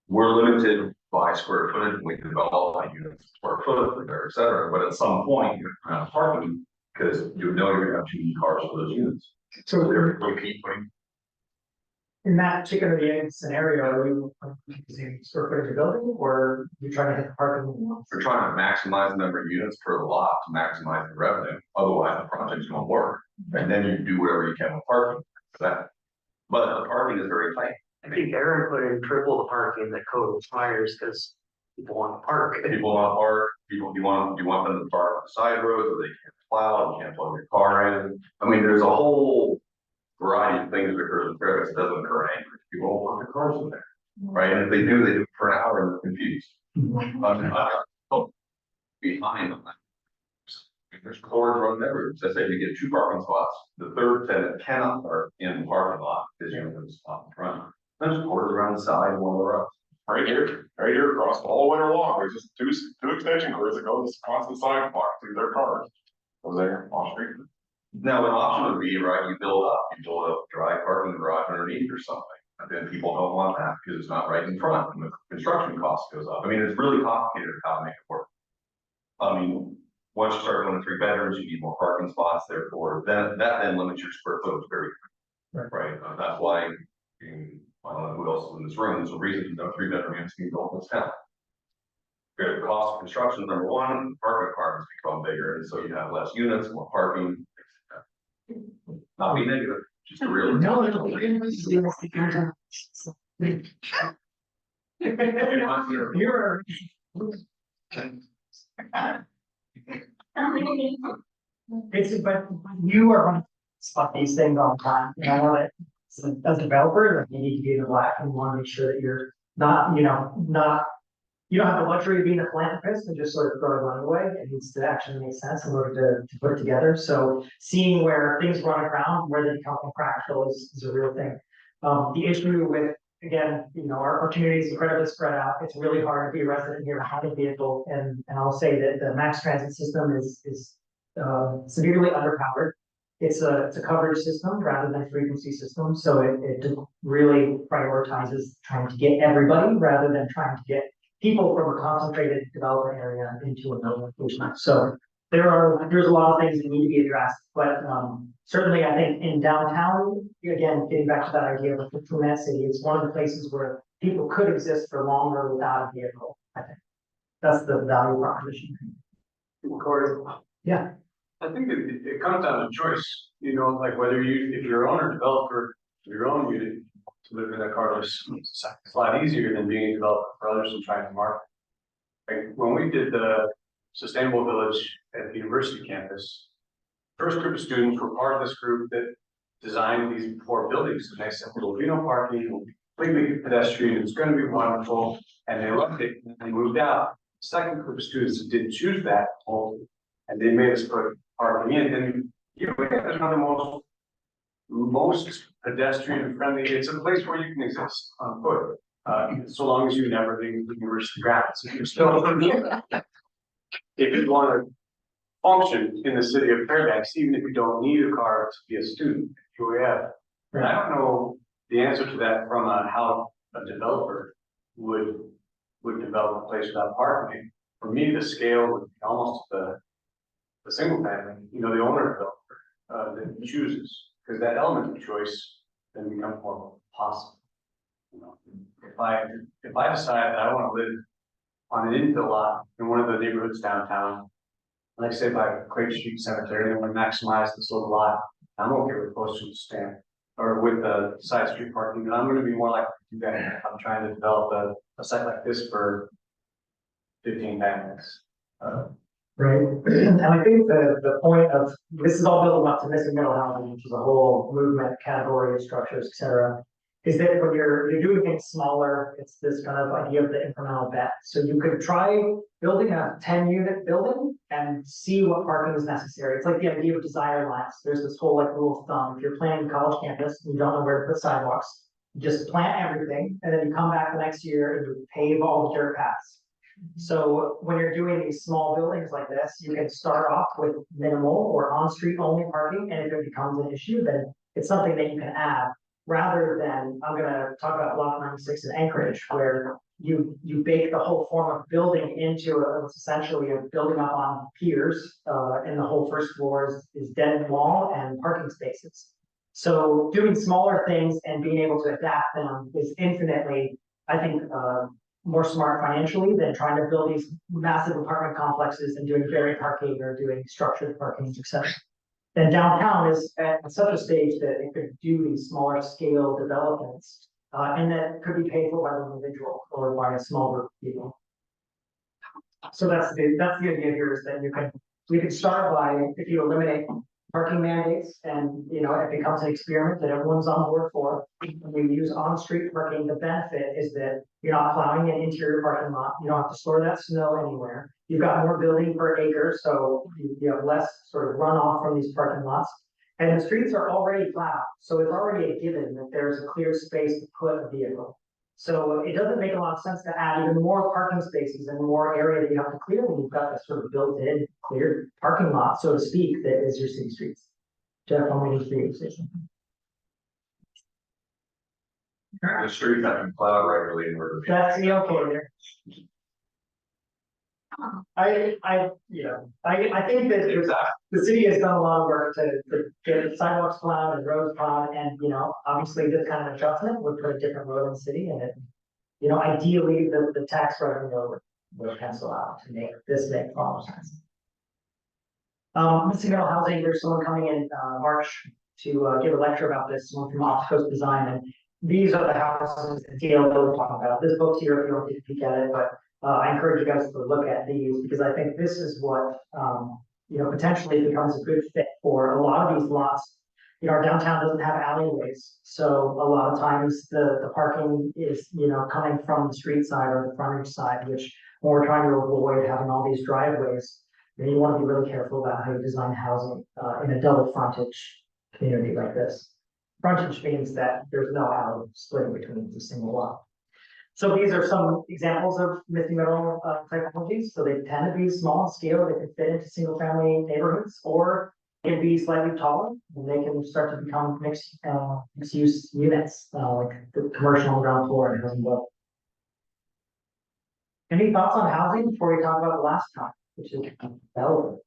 We're limited by square footage, we can develop by units, square foot, et cetera. But at some point, you're gonna have parking, because you know you're gonna have too many cars for those units. So They're competing. in that chicken or the egg scenario, are you using square footage of building, or you trying to hit the parking? We're trying to maximize the number of units per lot to maximize the revenue. Otherwise, the project's gonna work. And then you do whatever you can with parking for that. But the parking is very tight. I think Aaron put in triple the parking that code requires because people want to park. People want to park, you want them to park on the side roads where they can't plow, you can't plug your car in. I mean, there's a whole variety of things that occurs in Fairbanks that doesn't occur in Anchorage. People don't want their cars in there, right? And if they do it for an hour and they're confused. Behind them. There's cords running everywhere. So say you get 2 parking spots, the third tenant cannot park in the parking lot because you have a spot in front. There's cords around the side, one over us. Right here, across all winter long, there's just two extension cords that go across the sidewalk to their cars. Over there, off street. Now, an option would be, right, you build up dry parking garage underneath or something. And then people don't want that because it's not right in front and the construction cost goes up. I mean, it's really complicated how to make it work. I mean, once you start going to 3 bedrooms, you need more parking spots, therefore, that then limits your square footage very, right? That's why, I don't know who else is in this room, there's a reason to know 3-bedroom units can be built in this town. The cost of construction, number one, parking requirements become bigger, and so you have less units, more parking. Not be negative, just a real. No, You're. It's, but you are one spot these things all the time, and I know that as a developer, like you need to be in the black and you want to make sure that you're not, you don't have the luxury of being a philanthropist and just sort of throwing money away. It needs to actually make sense in order to put it together. So seeing where things run around, where they become practical is a real thing. The issue with, again, our community is incredibly spread out. It's really hard to be a resident here, have a vehicle, and I'll say that the mass transit system is severely underpowered. It's a coverage system rather than a frequency system, so it really prioritizes trying to get everybody rather than trying to get people from a concentrated development area into another location. So there's a lot of things that need to be addressed, but certainly I think in downtown, again, getting back to that idea of a 15-minute city, it's one of the places where people could exist for longer without a vehicle. I think that's the value proposition. Corey? Yeah. I think it comes down to choice, like whether if you're owner developer of your own unit to live in that car, it's a lot easier than being a developer for others and trying to market. Like when we did the Sustainable Village at the university campus, first group of students were part of this group that designed these 4 buildings, and they said, there will be no parking, it will be completely pedestrian, it's going to be wonderful, and they loved it, and they moved out. The second group of students that didn't choose that, and they made us put parking in, and we have one of the most pedestrian friendly. It's a place where you can exist on foot, so long as you never leave the university grounds. If you're still, if you want to function in the city of Fairbanks, even if you don't need a car to be a student, you have. And I don't know the answer to that from how a developer would develop a place without parking. For me, the scale would be almost the single family, the owner developer that chooses, because that element of choice then becomes more possible. If I decide that I want to live on an infill lot in one of the neighborhoods downtown, like say by Quake Street Cemetery, and want to maximize this little lot, I'm okay with postage stamp or with the side street parking, and I'm going to be more likely to do that if I'm trying to develop a site like this for 15 families. Right, and I think the point of this is all building up to missing middle housing, which is a whole movement, category of structures, etc. Is that when you're doing things smaller, it's this kind of idea of the incremental bet. So you could try building a 10-unit building and see what parking is necessary. It's like the idea of desire lines. There's this whole rule of thumb. If you're planning a college campus and you don't know where to put sidewalks, you just plant everything, and then you come back the next year and you pave all the dirt paths. So when you're doing these small buildings like this, you can start off with minimal or on-street only parking, and if it becomes an issue, then it's something that you can add, rather than, I'm gonna talk about Block 96 in Anchorage, where you bake the whole form of building into what's essentially a building up on piers, and the whole first floor is dead wall and parking spaces. So doing smaller things and being able to adapt them is infinitely, I think, more smart financially than trying to build these massive apartment complexes and doing varied parking or doing structured parking, etc. And downtown is at such a stage that it could do these smaller scale developments, and that could be paid for by the individual or by a small group of people. So that's the idea here, is that we could start by, if you eliminate parking mandates and it becomes an experiment that everyone's on board for. When we use on-street parking, the benefit is that you're not plowing an interior parking lot. You don't have to store that snow anywhere. You've got more building per acre, so you have less sort of runoff from these parking lots. And the streets are already plowed, so it's already a given that there's a clear space to put a vehicle. So it doesn't make a lot of sense to add even more parking spaces and more area that you have to clear when you've got this sort of built-in cleared parking lot, so to speak, that is your city streets. Jeff, how many streets? The streets have been plowed regularly in order. That's the okay there. I think that the city has done a lot of work to get sidewalks plowed and roads plowed, and obviously this kind of adjustment would put a different road in the city, and it, ideally the tax revenue would pencil out to make this make a lot of sense. Missing middle housing, there's someone coming in March to give a lecture about this, someone from Off Coast Design, and these are the houses that Dale was talking about. This book's here if you don't get to peek at it, but I encourage you guys to look at these because I think this is what, potentially becomes a good fit for a lot of these lots. Our downtown doesn't have alleyways, so a lot of times the parking is, coming from the street side or the frontage side, which when we're trying to avoid having all these driveways, you want to be really careful about how you design housing in a double frontage community like this. Frontage means that there's no alley splitting between the single lot. So these are some examples of missing middle technologies. So they tend to be small scale, they can fit into single family neighborhoods, or can be slightly taller, and they can start to become mixed use units, like the commercial ground floor and housing level. Any thoughts on housing before we talk about the last time, which is development?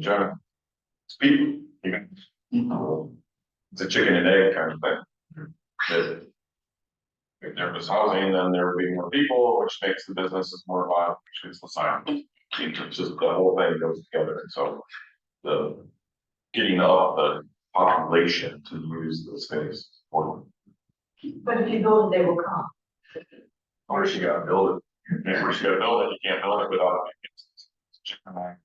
John, speak, it's a chicken and egg kind of thing. That if there was housing, then there would be more people, which makes the businesses more viable, which is the sign. It's just the whole thing goes together, and so the getting up the population to use the space. But if you build it, they will come. Or you gotta build it. Yeah, you gotta build it, you can't build it without it. Chicken and egg.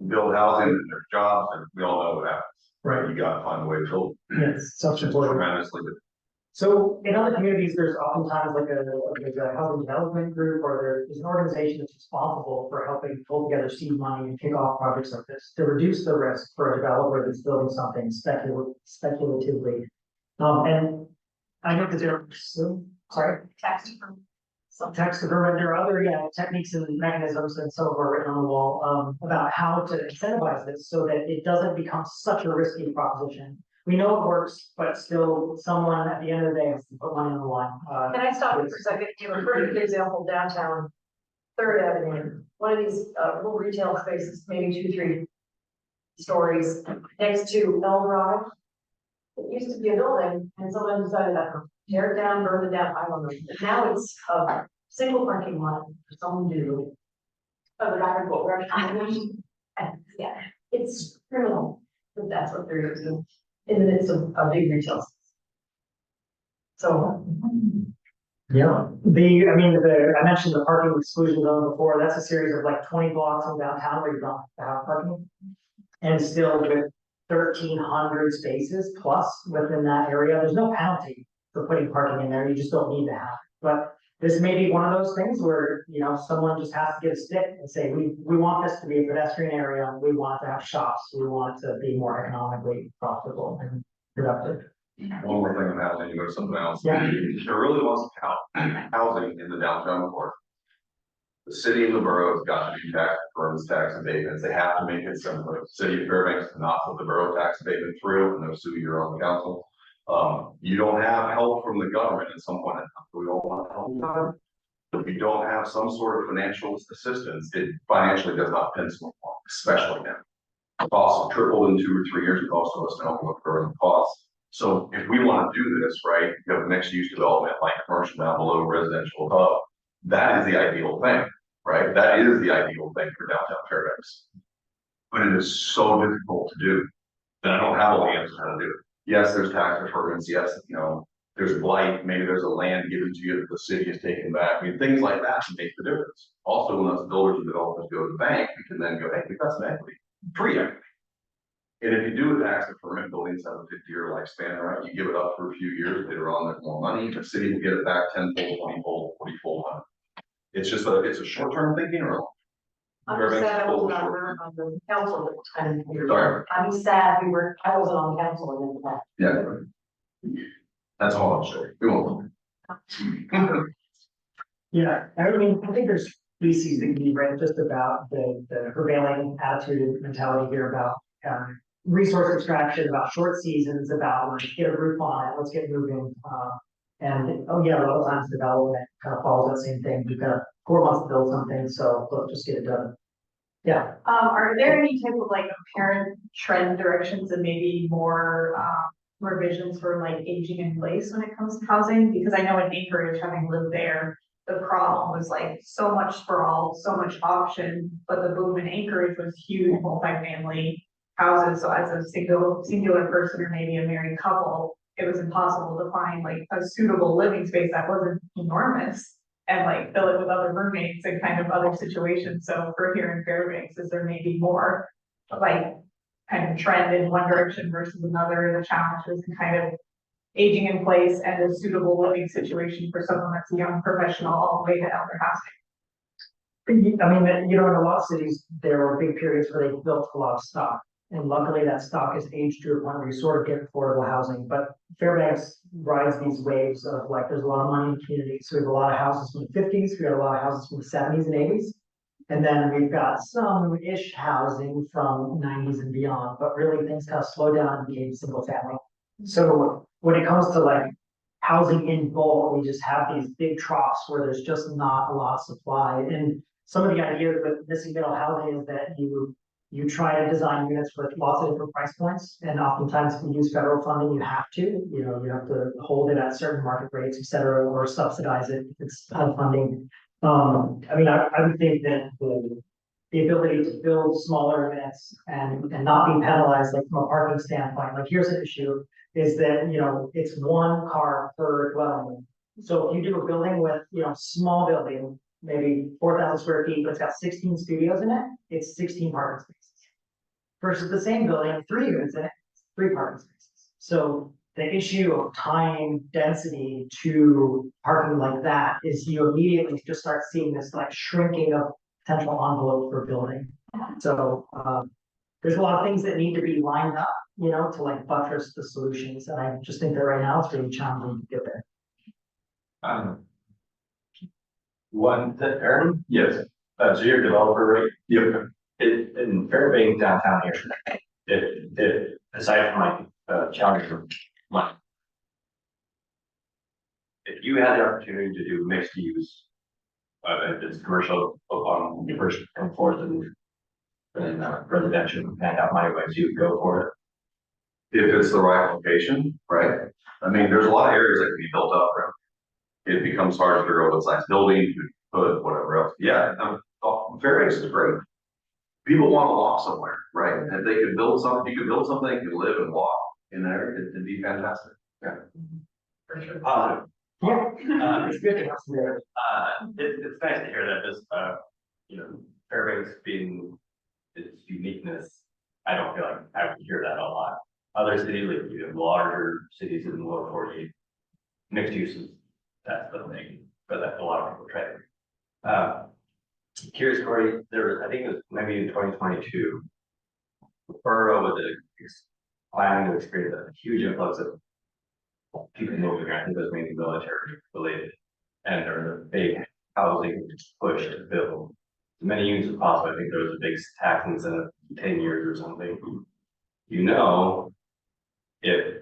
Build housing, and there's jobs, and we all know what happens. Right. You gotta find a way to build. Yes, It's tremendously difficult. So in other communities, there's oftentimes there's a housing development group, or there's an organization that's responsible for helping pull together seed money and kick off projects like this to reduce the risk for a developer that's building something speculatively. And I know that there, Tax deferment. tax deferment, there are other, techniques and mechanisms, and some of are written on the wall, about how to incentivize this so that it doesn't become such a risky proposition. We know it works, but still someone at the end of the day has to put money on the line. Can I stop you for a second? Give a perfect example downtown, Third Avenue, one of these little retail spaces, maybe 2-3 stories next to El Dorado. It used to be a building and someone decided to tear it down, burn it down, I don't know. Now it's a single parking lot for someone to do. Oh, the guy what we're actually, yeah, it's criminal, but that's what they're doing in the midst of a big retail. So. Yeah, I mentioned the parking exclusion zone before. That's a series of like 20 blocks in downtown where you don't have parking. And still with 1,300 spaces plus within that area, there's no penalty for putting parking in there. You just don't need to have it. But this may be one of those things where, someone just has to get a stick and say, we want this to be a pedestrian area. We want to have shops. We want it to be more economically profitable and productive. One more thing on housing, you go to something else. Yeah. There really wants to count housing in the downtown core. The city and the borough has got to do tax deferments, tax abatements. They have to make it simpler. The city of Fairbanks cannot put the borough tax abatement through, and they'll sue your own council. You don't have help from the government at some point in time. We all want help. If you don't have some sort of financial assistance, it financially does not pencil, especially now. The costs have tripled in 2 or 3 years. We've also us know what the costs. So if we want to do this, right, you have mixed use development like commercial down below, residential above. That is the ideal thing, right? That is the ideal thing for downtown Fairbanks. But it is so difficult to do that I don't have all the answers how to do it. Yes, there's tax deferments. Yes, there's blight. Maybe there's a land given to you that the city has taken back. Things like that make the difference. Also, when us builders and developers go to the bank, we can then go, hey, we've got some equity, free equity. And if you do a tax deferment, buildings have a 50-year lifespan, right? You give it up for a few years, later on there's more money, the city will get it back 10-fold, 20-fold, 40-fold. It's just it's a short-term thinking or I'm sad I wasn't on the council at the time. Sorry. I'm sad I wasn't on the council at the Yeah. That's all I'm saying. We won't. Yeah, I think there's species that can be read just about the prevailing attitude and mentality here about resource extraction, about short seasons, about like get a roof on it, let's get moving. And a lot of times development kind of follows that same thing. We've got 4 months to build something, so let's just get it done. Yeah. Are there any type of like apparent trend directions and maybe more revisions for like aging in place when it comes to housing? Because I know in Anchorage, having lived there, the problem was like so much sprawl, so much option, but the boom in Anchorage was huge multifamily. houses, so as a singular person or maybe a married couple, it was impossible to find like a suitable living space that wasn't enormous and like fill it with other roommates and kind of other situations. So for here in Fairbanks, is there maybe more like kind of trend in one direction versus another, the challenges and kind of aging in place and a suitable living situation for someone that's a young professional all the way to elder housing? I mean, you know, in a lot of cities, there were big periods where they built a lot of stock. And luckily that stock has aged to a point where you sort of get affordable housing, but Fairbanks rides these waves of like, there's a lot of money in the community. So we have a lot of houses from the 50s, we have a lot of houses from the 70s and 80s. And then we've got some-ish housing from 90s and beyond, but really things kind of slow down and became single family. So when it comes to like housing in bulk, we just have these big troughs where there's just not a lot of supply. And some of the ideas with missing middle housing is that you try to design units with lots of different price points, and oftentimes if you use federal funding, you have to hold it at certain market rates, et cetera, or subsidize it if it's HUD funding. I mean, I would think that the ability to build smaller units and not be penalized, like from a parking standpoint, like here's an issue, is that, you know, it's one car per dwelling. So if you do a building with, you know, small building, maybe 4,000 square feet, but it's got 16 studios in it, it's 16 parking spaces. Versus the same building, 3 units in it, 3 parking spaces. So the issue of tying density to parking like that is you immediately just start seeing this like shrinking of potential envelope for building. So there's a lot of things that need to be lined up, you know, to like buttress the solutions. And I just think that right now it's really challenging to get there. One, Aaron? Yes. So you're a developer, right? Yep. In Fairbanks downtown here, aside from like challenge of money, if you had the opportunity to do mixed use, if it's commercial on the first and fourth and residential and out my ways, you would go for it. If it's the right location, right? I mean, there's a lot of areas that can be built up, right? It becomes hard to figure out what size building you put, whatever else. Yeah, Fairbanks is great. People want to walk somewhere, right? And if they could build something, you could build something, you could live and walk in there, it'd be fantastic. Yeah. For sure. Positive. Yeah, it's good to have some there. It's nice to hear that this, you know, Fairbanks being its uniqueness, I don't feel like I would hear that a lot. Other cities, like you have larger cities in the lower 48, mixed uses, that's the thing, but that's a lot of people try to. Curious, Corey, I think it was maybe in 2022, the borough was planning to experience a huge influx of people moving. I think it was mainly military related, and there was a big housing push to build as many units as possible. I think there was a big tax incentive, 10 years or something. You know, if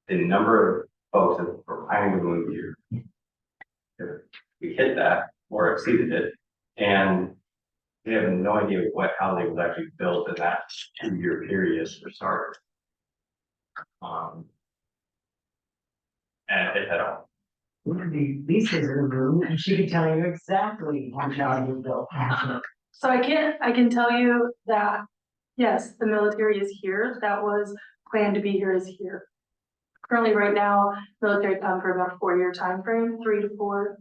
the number of folks that were planning to move here, if we hit that or exceeded it, and we have no idea what housing was actually built in that 2-year period for starters. And if at all. Lisa's in the room and she can tell you exactly how housing is built. So I can tell you that, yes, the military is here. That was planned to be here is here. Currently, right now, military come for about a 4-year time frame, 3 to 4.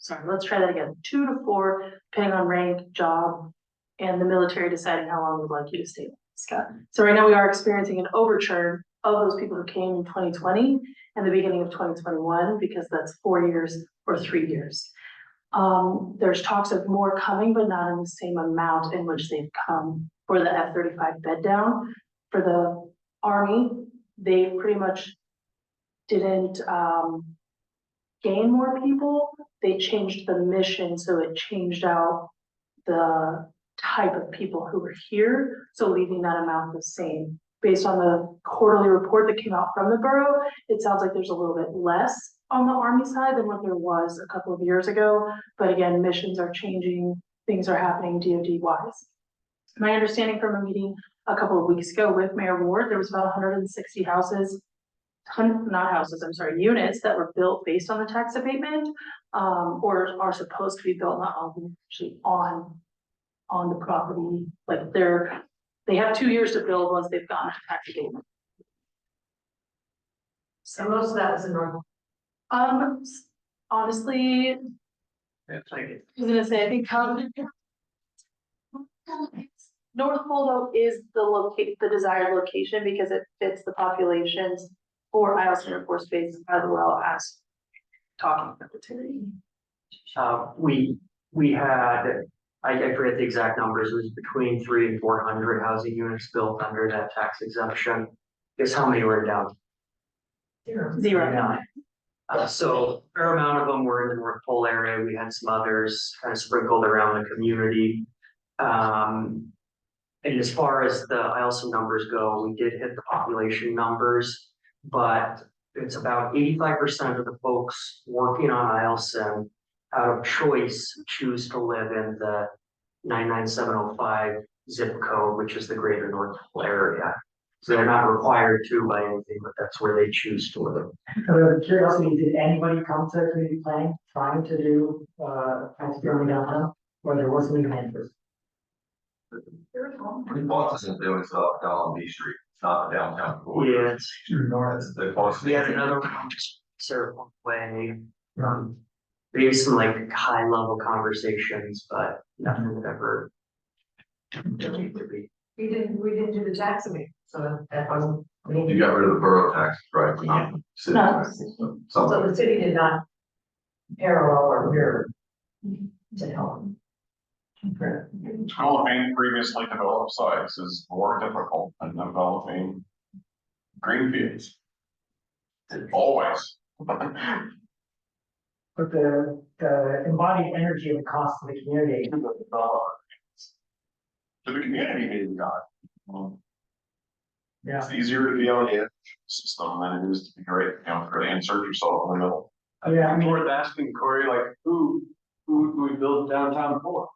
Sorry, let's try that again. 2 to 4, depending on rank, job, and the military deciding how long we'd like you to stay. Scott. So right now we are experiencing an overturn of those people who came in 2020 and the beginning of 2021, because that's 4 years or 3 years. There's talks of more coming, but not in the same amount in which they've come for the F-35 bed down. For the Army, they pretty much didn't gain more people. They changed the mission, so it changed out the type of people who were here, so leaving that amount the same. Based on the quarterly report that came out from the borough, it sounds like there's a little bit less on the Army side than what there was a couple of years ago. But again, missions are changing, things are happening DoD wise. My understanding from a meeting a couple of weeks ago with Mayor Ward, there was about 160 units that were built based on the tax abatement, or are supposed to be built, not all actually on the property. Like They have 2 years to build once they've gotten tax abatement. So most of that was in North. Honestly, It's like, I was gonna say, I think North Pole though is the desired location because it fits the populations for Isle Center for Space as well as talking opportunity. we had, I forget the exact numbers, it was between 300 and 400 housing units built under that tax exemption. Guess how many were down? Zero. So a fair amount of them were in the North Pole area. We had some others kind of sprinkled around the community. And as far as the IELTS numbers go, we did hit the population numbers, but it's about 85% of the folks working on IELTS out of choice choose to live in the 99705 zip code, which is the greater North Pole area. So they're not required to by anything, but that's where they choose to live. Out of curiosity, did anybody come to community planning trying to do, multi-family downtown? Or there wasn't even interest? We bought this and doing stuff down on B Street, it's not the downtown. Yeah, it's It's the closest. We had another one, Sarah Way, maybe some like high level conversations, but nothing that ever. We didn't do the tax abatement, so that wasn't. You got rid of the borough tax, right? but not city tax. So Something. the city did not parallel or mirror to help. Developing previously developed sites is more difficult than developing greenfields. Always. But the embodied energy of the cost of the community. To the community, maybe not. Yeah. It's easier to be on the edge system than it is to be great, to insert yourself in the middle. Yeah, I mean, Worth asking, Corey, like, who do we build downtown for?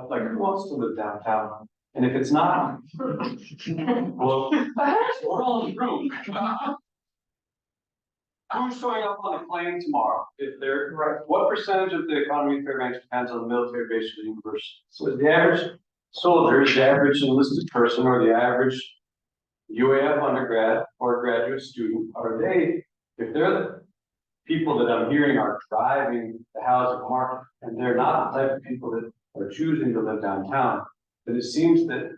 Like, who wants to live downtown? And if it's not, well, we're all in the room. Who's showing up on a plane tomorrow? If they're, right, what percentage of the economy of Fairbanks depends on the military base or the university? So the average soldier, is the average enlisted person, or the average UAF undergrad or graduate student, are they, if they're the people that I'm hearing are driving the housing market, and they're not the type of people that are choosing to live downtown, then it seems that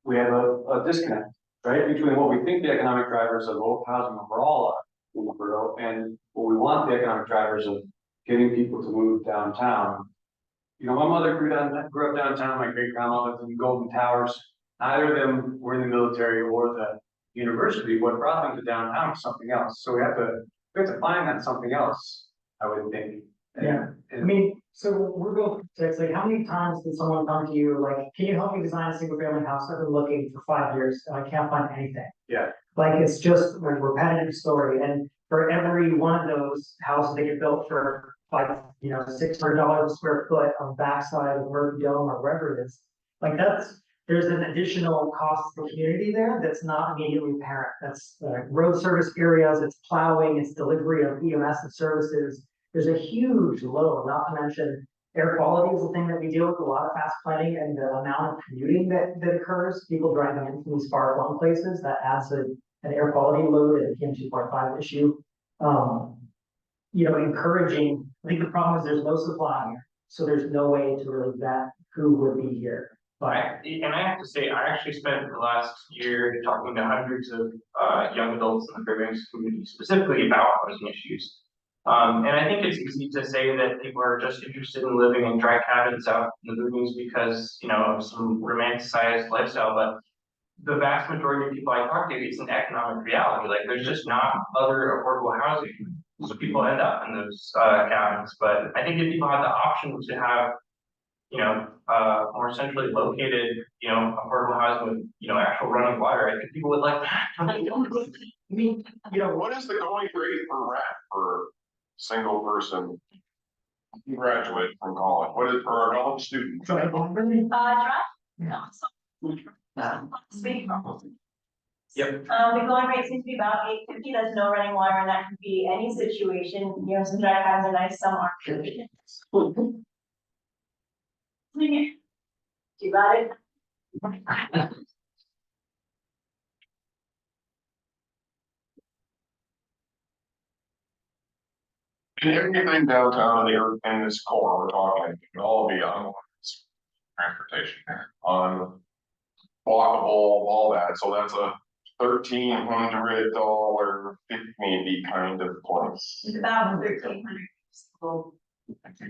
we have a disconnect, right, between what we think the economic drivers of housing overall are in the borough and what we want the economic drivers of getting people to move downtown. You know, my mother grew up downtown, my great grandma lived in Golden Towers. Neither of them were in the military or the university. What brought them to downtown was something else. So we have to find that something else, I would think. yeah, I mean, so we're both, it's like, how many times did someone come to you, like, can you help me design a single family house? I've been looking for 5 years and I can't find anything. Yeah. Like, it's just a repetitive story, and for every one of those houses that get built for like, $600 a square foot on the backside of Murphy Dome or wherever it is, like there's an additional cost to the community there that's not immediately apparent. That's road service areas, it's plowing, it's delivery of EMS and services. There's a huge load, not to mention air quality is a thing that we deal with a lot of fast planning, and the amount of commuting that occurs, people driving in from these far-flung places, that adds an air quality load and a PM 2.5 issue. Encouraging, I think the problem is there's no supply here, so there's no way to really vet who would be here. But And I have to say, I actually spent the last year talking to hundreds of young adults in the Fairbanks community specifically about housing issues. And I think it's easy to say that people are just interested in living in dry cabins out in the boonies because, of some romanticized lifestyle, but the vast majority of people I talk to, it's an economic reality. Like, there's just not other affordable housing. So people end up in those cabins. But I think if people had the option to have, more centrally located, affordable housing with, actual running water, I think people would like that. What is the going rate for rent for single person graduate from college? What is, for a college student? Drive? No. Speak. Yep. The going rate seems to be about $8.50. That's no running water, and that can be any situation. Some dry cabins are nice, some aren't. You got it? Everything downtown in this core, we're talking, it can all be on transportation, on walkable, all that, so that's a $1,300 maybe kind of place. It's about 1,300.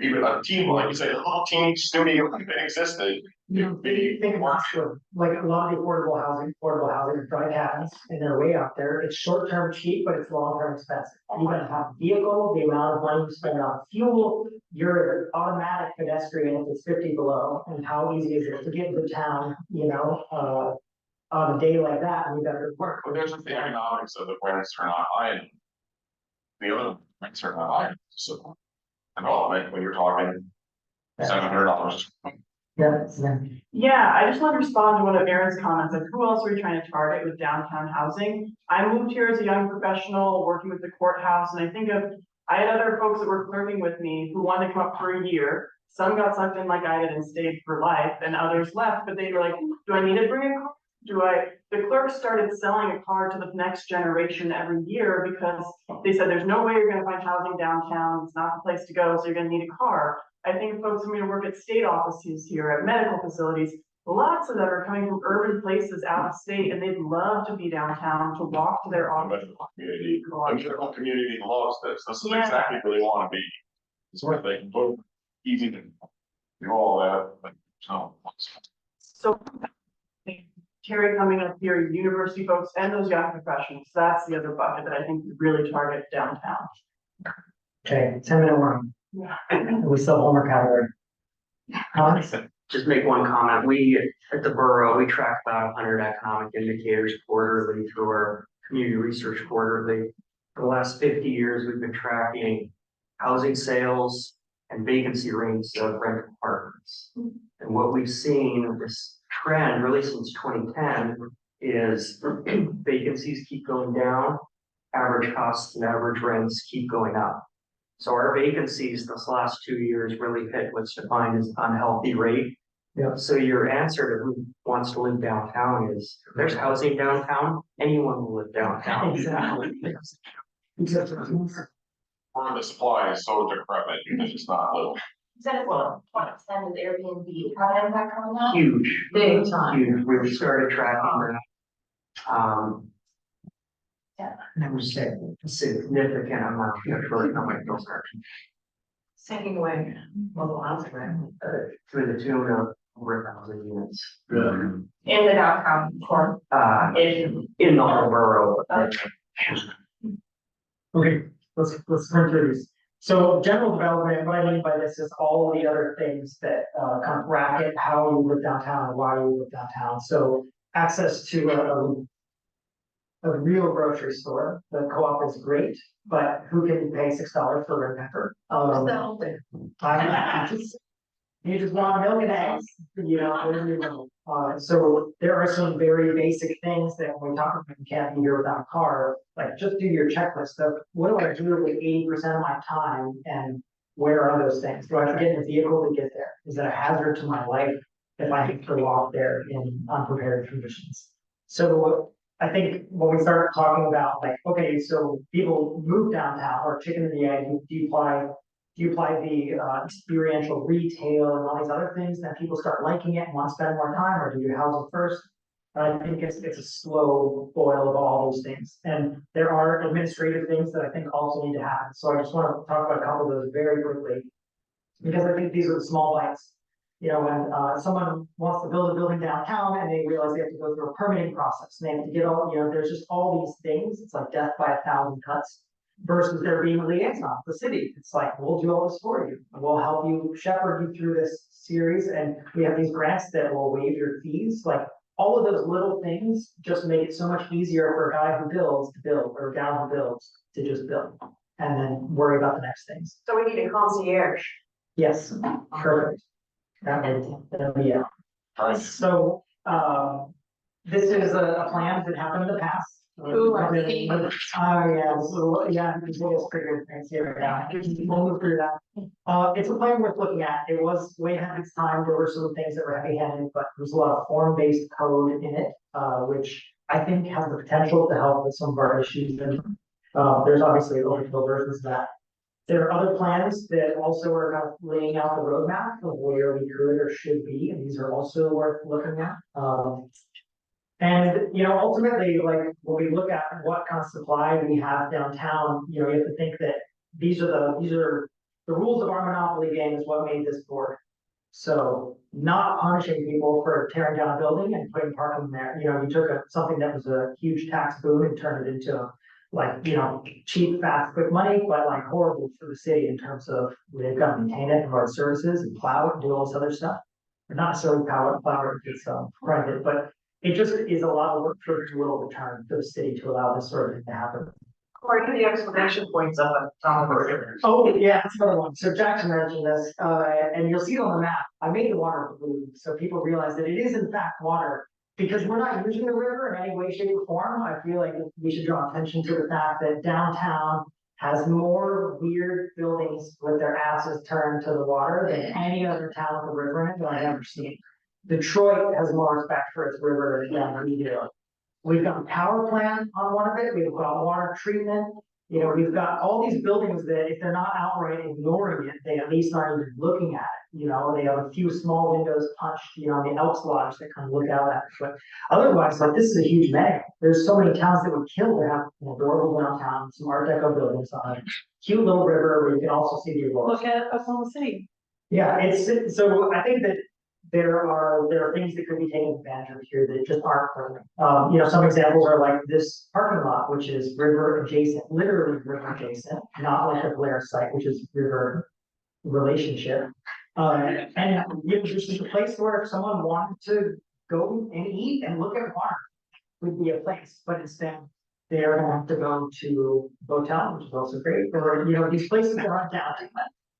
Even a team, like you say, a little teeny studio if it existed. You know, think about it, like a lot of the affordable housing probably happens, and they're way out there. It's short-term cheap, but it's long-term expensive. You gotta have a vehicle, the amount of money you spend on fuel, you're an automatic pedestrian if it's 50 below, and how easy is it to get into town, you know, on a day like that, and you gotta go to work. But there's the economics of the rents are not high enough. The other rents are not high enough, so development, when you're talking $700. Yeah, I just want to respond to one of Aaron's comments, like who else are we trying to target with downtown housing? I moved here as a young professional, working with the courthouse, and I had other folks that were clerking with me who wanted to come up for a year. Some got sucked in like I did and stayed for life, and others left, but they were like, do I need to bring a car? The clerks started selling a car to the next generation every year because they said, there's no way you're gonna find housing downtown, it's not the place to go, so you're gonna need a car. I think folks who work at state offices here, at medical facilities, lots of them are coming from urban places out of state, and they'd love to be downtown, to walk to their office. Community, the medical community loves this. This is exactly where they want to be. It's where they can both easy to do all that, but no. So Terry coming up here, university folks, and those young professionals, that's the other bucket that I think really target downtown. Okay, 10-minute warning. We still homework category. Comments? Just make one comment. We, at the borough, we track about 100 economic indicators quarterly through our community research quarterly. For the last 50 years, we've been tracking housing sales and vacancy rates of rental apartments. And what we've seen, this trend really since 2010, is vacancies keep going down, average costs and average rents keep going up. So our vacancies this last 2 years really hit what's defined as unhealthy rate. Yeah. So your answer to who wants to live downtown is, if there's housing downtown, anyone will live downtown. Exactly. Or the supply is so decrepit, it's just not livable. Is that what extent of Airbnb have an impact on that? Huge, Big time. huge. We started tracking that. Never A significant amount of economic construction. Sinking away, mobile housing, right? To the tune of over 1,000 units. In the downtown core. In the whole borough. Okay, let's run through these. So general development, what I mean by this is all the other things that kind of bracket how you live downtown and why you live downtown. So access to a real grocery store. The co-op is great, but who can pay $6 for red pepper? You just want milk and eggs, you know. So there are some very basic things that when we talk about you can't be here without a car. Like just do your checklist of what do I do with 80% of my time, and where are those things? Do I have to get in a vehicle to get there? Is it a hazard to my life if I have to walk there in unprepared conditions? So I think when we start talking about like, okay, so people move downtown or chicken and the egg, do you apply the experiential retail and all these other things, then people start liking it and want to spend more time, or do you house it first? And I think it's a slow boil of all those things. And there are administrative things that I think also need to happen. So I just want to talk about a couple of those very quickly, because I think these are the small bites. You know, when someone wants to build a building downtown and they realize they have to go through a permitting process, and they have to get all, you know, there's just all these things. It's like death by 1,000 cuts versus there being a liaison, the city. It's like, we'll do all this for you. We'll help you shepherd you through this series. And we have these grants that will waive your fees. Like all of those little things just make it so much easier for a guy who builds to build, or a gal who builds to just build and then worry about the next things. So we need a concierge. Yes, perfect. That'll be it. So, this is a plan that happened in the past. Ooh, I see. Oh, yeah, so, yeah, it's figured things here right now. We'll move through that. It's a plan worth looking at. It was way ahead of its time. There were some things that were heavy-handed, but there's a lot of form-based code in it, which I think has the potential to help with some of our issues. And there's obviously overkill versions of that. There are other plans that also are kind of laying out the roadmap of where we could or should be, and these are also worth looking at. And, you know, ultimately, like, when we look at what kind of supply we have downtown, you know, you have to think that these are the rules of our monopoly game is what made this board. So not punishing people for tearing down a building and putting parking there, you know, you took something that was a huge tax boom and turned it into like, you know, cheap, fast, quick money, but like horrible for the city in terms of they've got to maintain it, provide services and plow it and do all this other stuff. Or not necessarily plow it, it's private, but it just is a lot of work for a little return for the city to allow this sort of thing to happen. Or the exclamation points up at the top of the river. Oh, yeah, that's another one. So Jackson mentioned this, and you'll see it on the map. I made the water blue, so people realize that it is in fact water. Because we're not using the river in any way, shape, or form, I feel like we should draw attention to the fact that downtown has more weird buildings with their asses turned to the water than any other town with a river in it that I've ever seen. Detroit has more respect for its river than we do. We've got a power plant on one of it, we've got water treatment, you know, we've got all these buildings that if they're not outright ignoring it, they at least aren't even looking at it. You know, they have a few small windows punched, you know, the Elks Lodge that kind of look out at it. But otherwise, like, this is a huge mega. There's so many towns that would kill to have an adorable downtown, some Art Deco buildings on it, cute little river where you can also see the Aurora. Look at Oklahoma City. Yeah, so I think that there are things that could be taken advantage of here that just aren't currently. You know, some examples are like this parking lot, which is river adjacent, literally river adjacent, not like a Blair site, which is river relationship. And you know, this is a place where if someone wanted to go and eat and look at water, would be a place, but instead they're gonna have to go to Botel, which is also great, or, you know, these places that aren't downtown.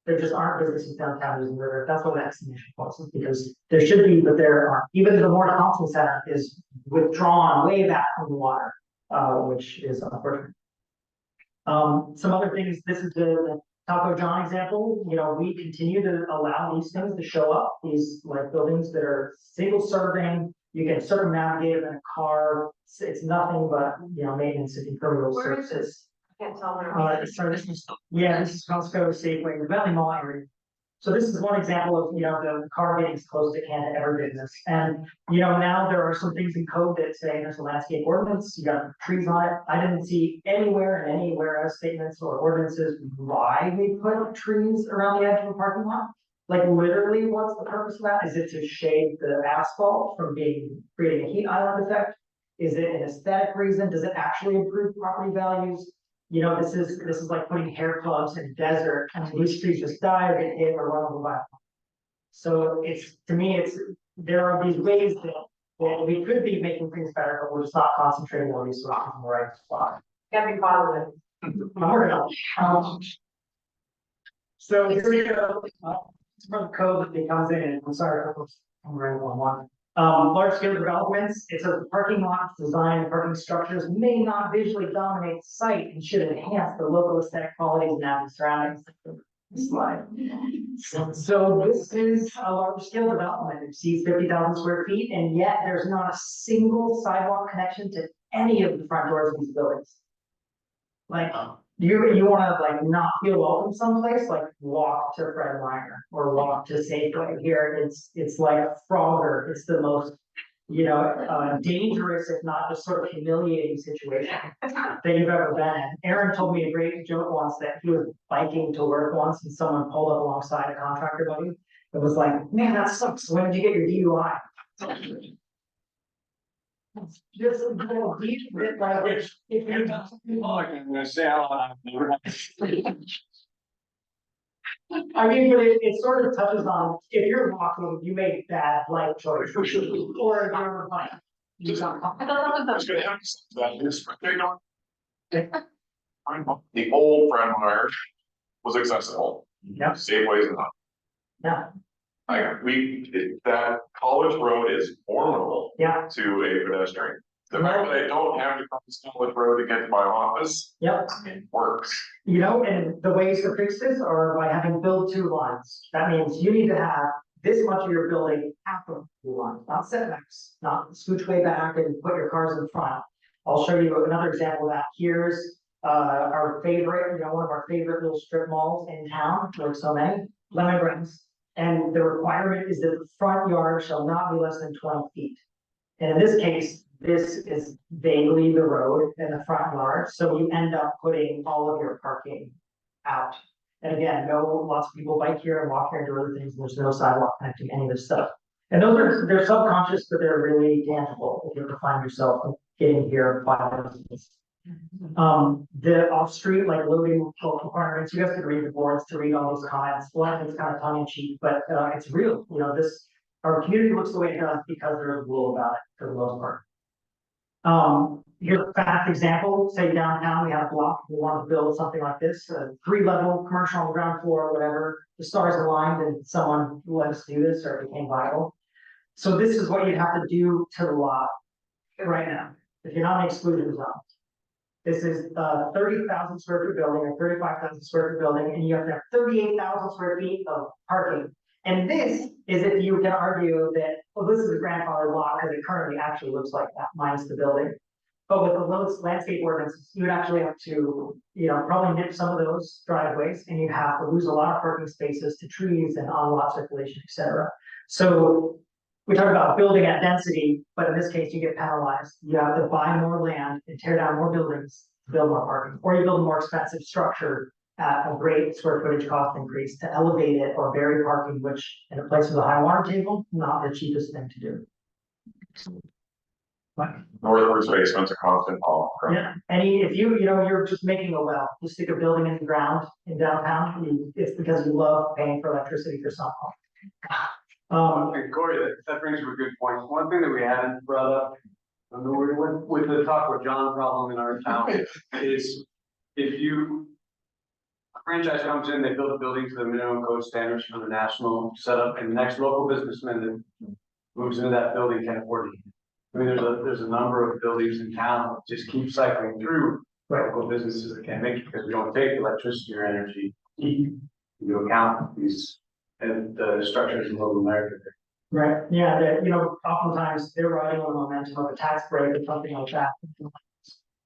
There just aren't businesses downtown using the river. That's what the exclamation points is, because there should be, but there aren't. Even the Moore Thompson Center is withdrawn way back from the water, which is unfortunate. Some other things, this is the Taco John example. You know, we continue to allow these things to show up, these like buildings that are single serving. You can circumnavigate them in a car. It's nothing but, you know, maintenance and impermeable surfaces. Can't tell where. So this is Costco, Safeway, the Valley Mall area. So this is one example of, you know, the car getting as close as it can to ever business. And, you know, now there are some things in code that say there's a landscape ordinance, you got trees on it. I didn't see anywhere in any whereas statements or ordinances why they put trees around the edge of the parking lot. Like literally, what's the purpose of that? Is it to shade the asphalt from creating a heat island effect? Is it an aesthetic reason? Does it actually improve property values? You know, this is like putting hair clubs in a desert, and these trees just die or get hit or run over by. So to me, there are these ways that we could be making things better, but we're just not concentrating on resources in the right spot. Gotta be positive. I'm working on it. So here we go. It's from code that becomes in, and I'm sorry, I'm running on one. Large scale developments, it says parking lots, design, and parking structures may not visually dominate the site and should enhance the local aesthetic qualities and natural surroundings. Slide. So this is a large scale development. It exceeds 50,000 square feet, and yet there's not a single sidewalk connection to any of the front doors of these buildings. Like, you wanna like not feel welcome someplace, like walk to Fred Meyer or walk to Safeway. Here, it's like Frogger. It's the most, you know, dangerous, if not just sort of humiliating situation that you've ever been in. Aaron told me a great joke once that he was biking to work once and someone pulled up alongside a contractor buddy. It was like, man, that sucks. When did you get your DUI? Just a little deep bit like if you I mean, but it sort of touches on if you're walking, you make bad life choice, or if you're on a bike. The old Fred Meyer was accessible. Yep. Safeway is not. Yeah. That College Road is formidable. Yeah. To a pedestrian. The fact that I don't have to cross College Road to get to my office. Yep. It works. You know, and the ways to fix this are by having build two lines. That means you need to have this much of your building after the line, not setbacks, not scooch way back and put your cars in front. I'll show you another example of that. Here's Our favorite, one of our favorite little strip malls in town, like so many, Lemongrass. And the requirement is that the front yard shall not be less than 20 feet. And in this case, this is vaguely the road in the front yard, so you end up putting all of your parking out. And again, lots of people bike here and walk here and do other things, and there's no sidewalk connecting any of this stuff. And they're subconscious, but they're really tangible if you ever find yourself getting here by those. The off-street, like loading requirements, you have to read the boards to read all those comments. Well, it's kind of tongue in cheek, but it's real. Our community looks the way it does because there's a rule about it for the most part. Here's a fast example. Say downtown, we have a block. We want to build something like this, a 3-level commercial on the ground floor, whatever. The stars aligned and someone let us do this or it became viable. So this is what you have to do to the lot right now. If you're not in exclusion zone. This is a 30,000 square foot building or 35,000 square foot building, and you have to have 38,000 square feet of parking. And this is if you can argue that, well, this is a grandfather lot because it currently actually looks like that, minus the building. But with the lowest landscape ordinances, you would actually have to, probably nip some of those driveways, and you have to lose a lot of parking spaces to trees and on-lot circulation, et cetera. So we talk about building at density, but in this case, you get penalized. You have to buy more land and tear down more buildings to build more parking, or you build a more expensive structure at a great square footage cost increase to elevate it or bury parking, which in a place with a high water table, not the cheapest thing to do. Northward basement's a constant haul. Yeah, if you're just making a well, you stick a building in the ground in downtown, it's because you love paying for electricity for some home. And Corey, that brings up a good point. One thing that we haven't brought up, with the talk with John problem in our town, is if a franchise comes in, they build a building to the minimum code standards for the national setup, and the next local businessman that moves into that building can't afford it. I mean, there's a number of buildings in town that just keep cycling through local businesses that can't make it because we don't take electricity or energy into account these and the structures in local America. Right. Yeah. Oftentimes they're riding on the momentum of a tax break or something like that.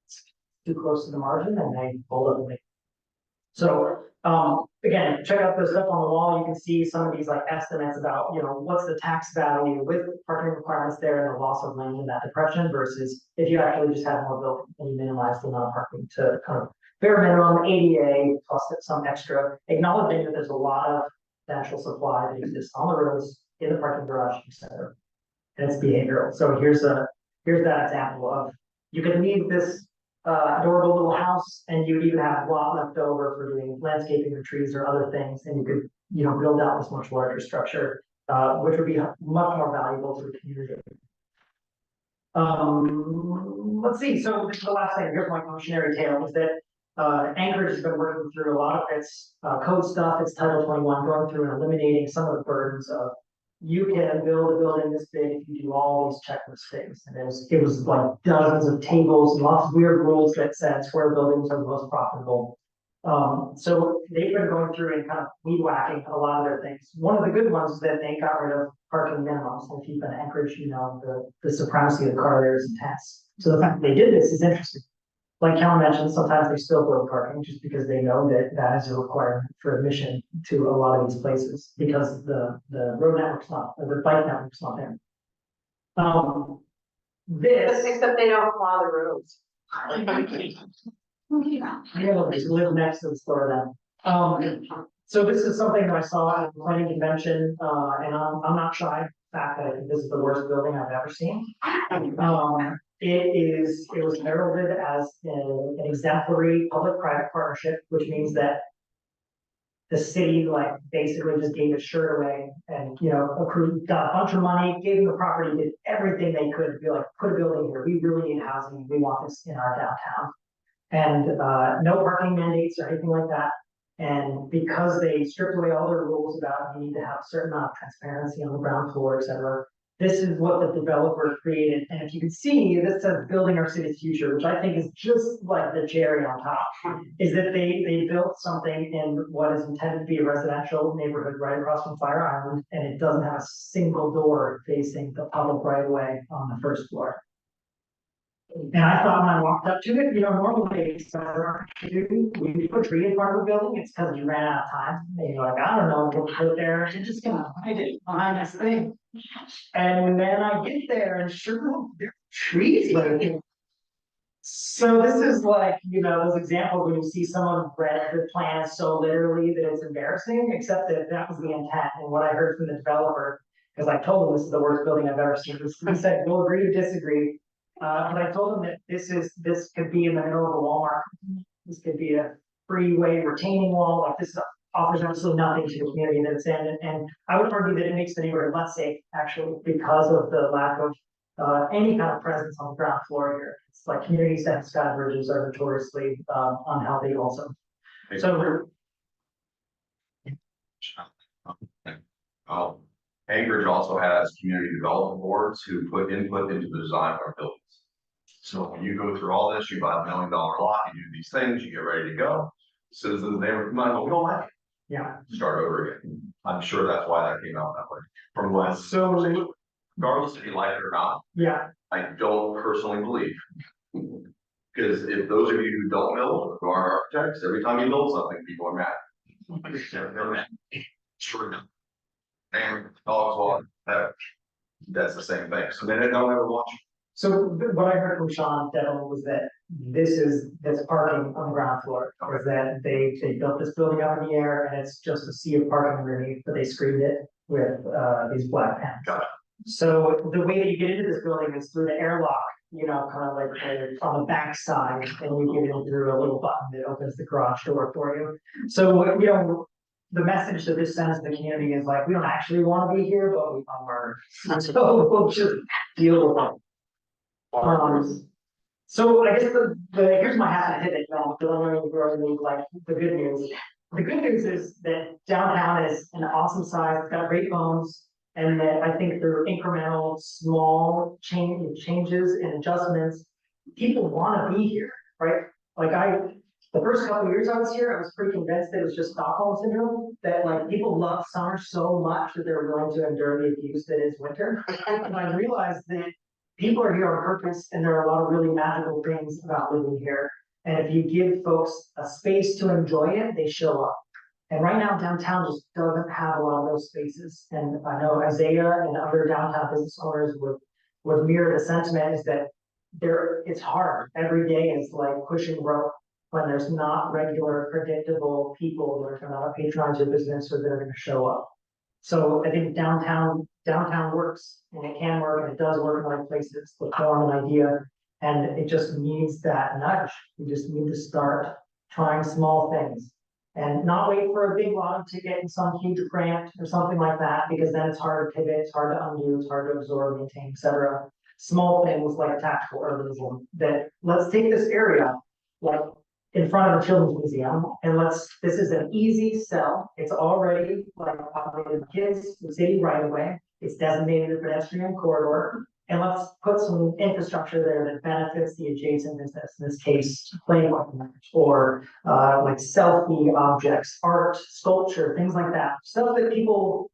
It's too close to the margin, and they pull it. So again, check out the stuff on the wall. You can see some of these like estimates about what's the tax value with parking requirements there and the loss of land in that depression versus if you actually just have more building and you minimize the amount of parking to kind of bare minimum ADA plus some extra, acknowledging that there's a lot of potential supply that exists on the roads, in the parking garage, etc. And it's behavioral. So here's that example of you can leave this adorable little house, and you would even have a lot left over for doing landscaping or trees or other things, and you could build out this much larger structure, which would be much more valuable to the community. Let's see. So this is the last thing. Here's my cautionary tale: is that Anchorage has been working through a lot of its code stuff, its Title 21, going through and eliminating some of the burdens of you can build a building this big if you do all these checklist things. And it was like dozens of tables and lots of weird rules that said square buildings are the most profitable. So they've been going through and kind of weed whacking a lot of their things. One of the good ones is that they got rid of parking minimums. And if you've been in Anchorage, the supremacy of the car there is intense. So the fact that they did this is interesting. Like Cal mentioned, sometimes they still build parking just because they know that is a requirement for admission to a lot of these places because the road network's not, or the bike network's not there. Except they don't plow the roads. They live next to the store then. So this is something that I saw at the planning convention, and I'm not shy of the fact that I think this is the worst building I've ever seen. It was heralded as an exemplary public-private partnership, which means that the city basically just gave its shirt away and accrued, got a bunch of money, gave them the property, did everything they could to be like, put a building here. We really need housing. We want this in our downtown. And no parking mandates or anything like that. And because they stripped away all their rules about you need to have a certain amount of transparency on the ground floor, et cetera, this is what the developer created. And if you can see, this says building our city's future, which I think is just like the cherry on top, is that they built something in what is intended to be a residential neighborhood right across from Fire Island, and it doesn't have a single door facing the public right away on the first floor. And I thought when I walked up to it, normally it's we put a tree in front of the building, it's because you ran out of time. And you're like, I don't know, we'll put it there, and just gonna hide it behind this thing. And then I get there and sure enough, there are trees like. So this is like, those examples when you see someone read the plan so literally that it's embarrassing, except that that was the intent and what I heard from the developer. Because I told him this is the worst building I've ever seen. He said, we'll agree to disagree. But I told him that this could be in the middle of a Walmart. This could be a freeway retaining wall, like this offers absolutely nothing to the community that it's in. And I would argue that it makes the neighborhood less safe, actually, because of the lack of any kind of presence on the ground floor here. It's like communities that have sky bridges are notoriously unhealthy also. So Oh, Anchorage also has community development boards who put input into the design of our buildings. So when you go through all this, you buy $1 million lot, you do these things, you get ready to go. Citizens, they were, no, we don't like it. Yeah. Start over again. I'm sure that's why that came out that way. From when, so regardless if you like it or not, yeah. I don't personally believe. Because if those of you who don't build, who aren't architects, every time you build something, people are mad. They're mad. Sure enough. And dogs want that's the same thing. So they don't ever watch. So what I heard from Sean Devil was that that's parking on the ground floor, or that they built this building up in the air and it's just a sea of parking underneath, but they screened it with these black panels. Gotcha. So the way that you get into this building is through the airlock, kind of like on the back side, and you get in through a little button that opens the garage door for you. So the message that this sends to the community is like, we don't actually want to be here, but we are. So we'll just deal with it. So I guess here's my hat hit it now, like the good news. The good news is that downtown is an awesome size, it's got great bones, and that I think through incremental, small changes and adjustments, people want to be here, right? Like the first couple of years I was here, I was pretty convinced that it was just Stockholm syndrome, that like people love summer so much that they're willing to endure the abuse that is winter. And I realized that people are here on purpose, and there are a lot of really magical things about living here. And if you give folks a space to enjoy it, they show up. And right now, downtown just doesn't have a lot of those spaces. And I know Isaiah and other downtown business owners would mirror the sentiment is that it's hard. Every day is like pushing rope when there's not regular, predictable people that are going to patronize your business or that are going to show up. So I think downtown works, and it can work, and it does work in other places to form an idea, and it just needs that nudge. You just need to start trying small things and not wait for a big lotto ticket and some huge grant or something like that, because then it's hard to pivot, it's hard to undo, it's hard to absorb, maintain, etc. Small things like tactical urbanism that let's take this area, like in front of the Children's Museum, and this is an easy sell. It's already like populated kids, the city right away. It's designated a pedestrian corridor, and let's put some infrastructure there that benefits the adjacent business. In this case, playground or like selfie objects, art, sculpture, things like that. Stuff that people,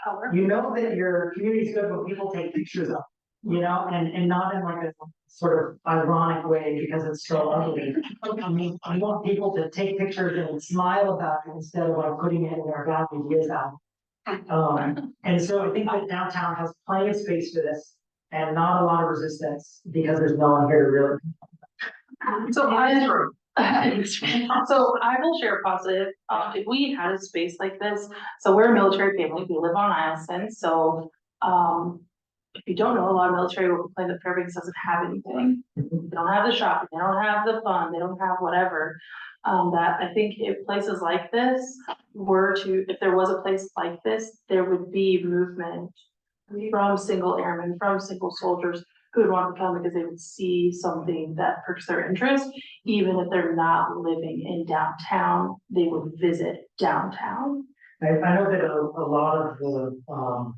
that your community is good when people take pictures of. And not in like a sort of ironic way because it's so ugly. I mean, I want people to take pictures and smile about it instead of like putting it in their gallery years out. And so I think that downtown has plenty of space for this and not a lot of resistance because there's no one here to really. So I will share positive. If we had a space like this, so we're a military family, we live on Island, so if you don't know, a lot of military will complain that Fairbanks doesn't have anything. They don't have the shopping, they don't have the fun, they don't have whatever. That I think if places like this if there was a place like this, there would be movement from single airmen, from single soldiers who would want to come because they would see something that perks their interest. Even if they're not living in downtown, they would visit downtown. I know that a lot of the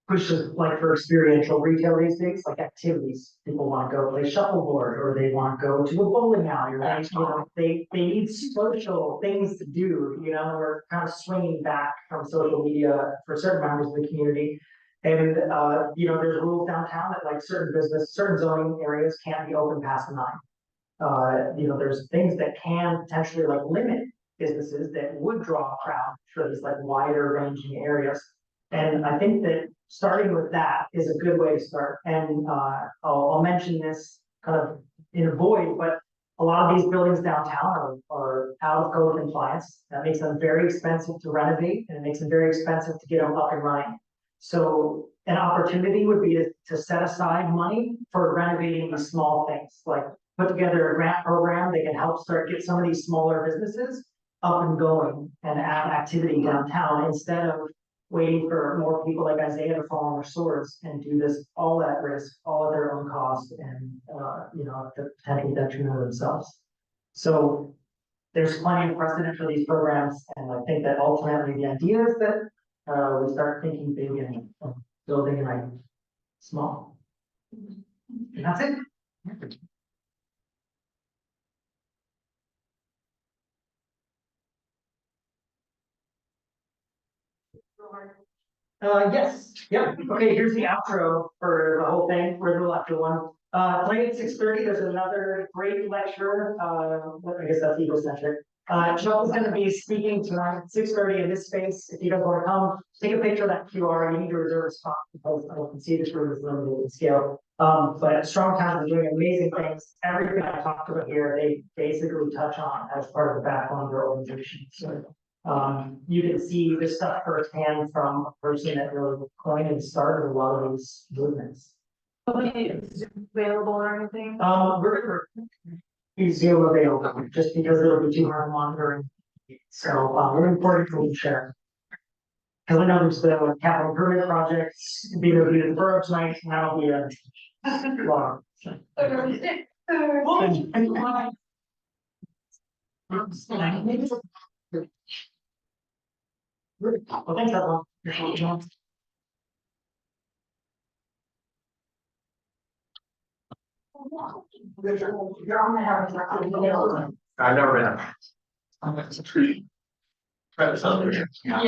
pushes like for experiential retail these days, like activities. People want to go play shuffleboard, or they want to go to a bowling alley, or they need social things to do. We're kind of swinging back from social media for certain members of the community, And, you know, there's rules downtown that like certain zoning areas can't be open past 9. You know, there's things that can potentially like limit businesses that would draw a crowd for these like wider ranging areas. And I think that starting with that is a good way to start. And, I'll mention this kind of in a void, but a lot of these buildings downtown are out of code compliance. That makes them very expensive to renovate, and it makes them very expensive to get them up and running. So an opportunity would be to set aside money for renovating these small things, like put together a grant program that can help get some of these smaller businesses up and going and add activity downtown instead of waiting for more people like Isaiah to fall on their swords and do this all at risk, all at their own cost, and, you know, at the potential detriment of themselves. So there's plenty of precedent for these programs, and I think that ultimately the idea is that we start thinking big and building like small. And that's it. Yes, yeah, okay, here's the outro for the whole thing, we're a little after 1. Tonight at 6:30, there's another great lecture, I guess that's egocentric. Charles is gonna be speaking tonight at 6:30 in this space. If you guys wanna come, take a picture of that QR, you need to reserve a spot because I can see this room is limited in scale. But Strong Towns is doing amazing things. Everything I talked about here, they basically touch on as part of the backbone of their organization. So you can see this stuff firsthand from a person that really coined and started a lot of these movements. Okay, is it available or anything? We're be Zoom available just because it'll be too hard monitoring. So we're important to share. Because I know there's the capital improvement projects being reviewed in the borough tonight, and that'll be a long. Well, thanks, everyone. You're on the house. I've never been. Yeah.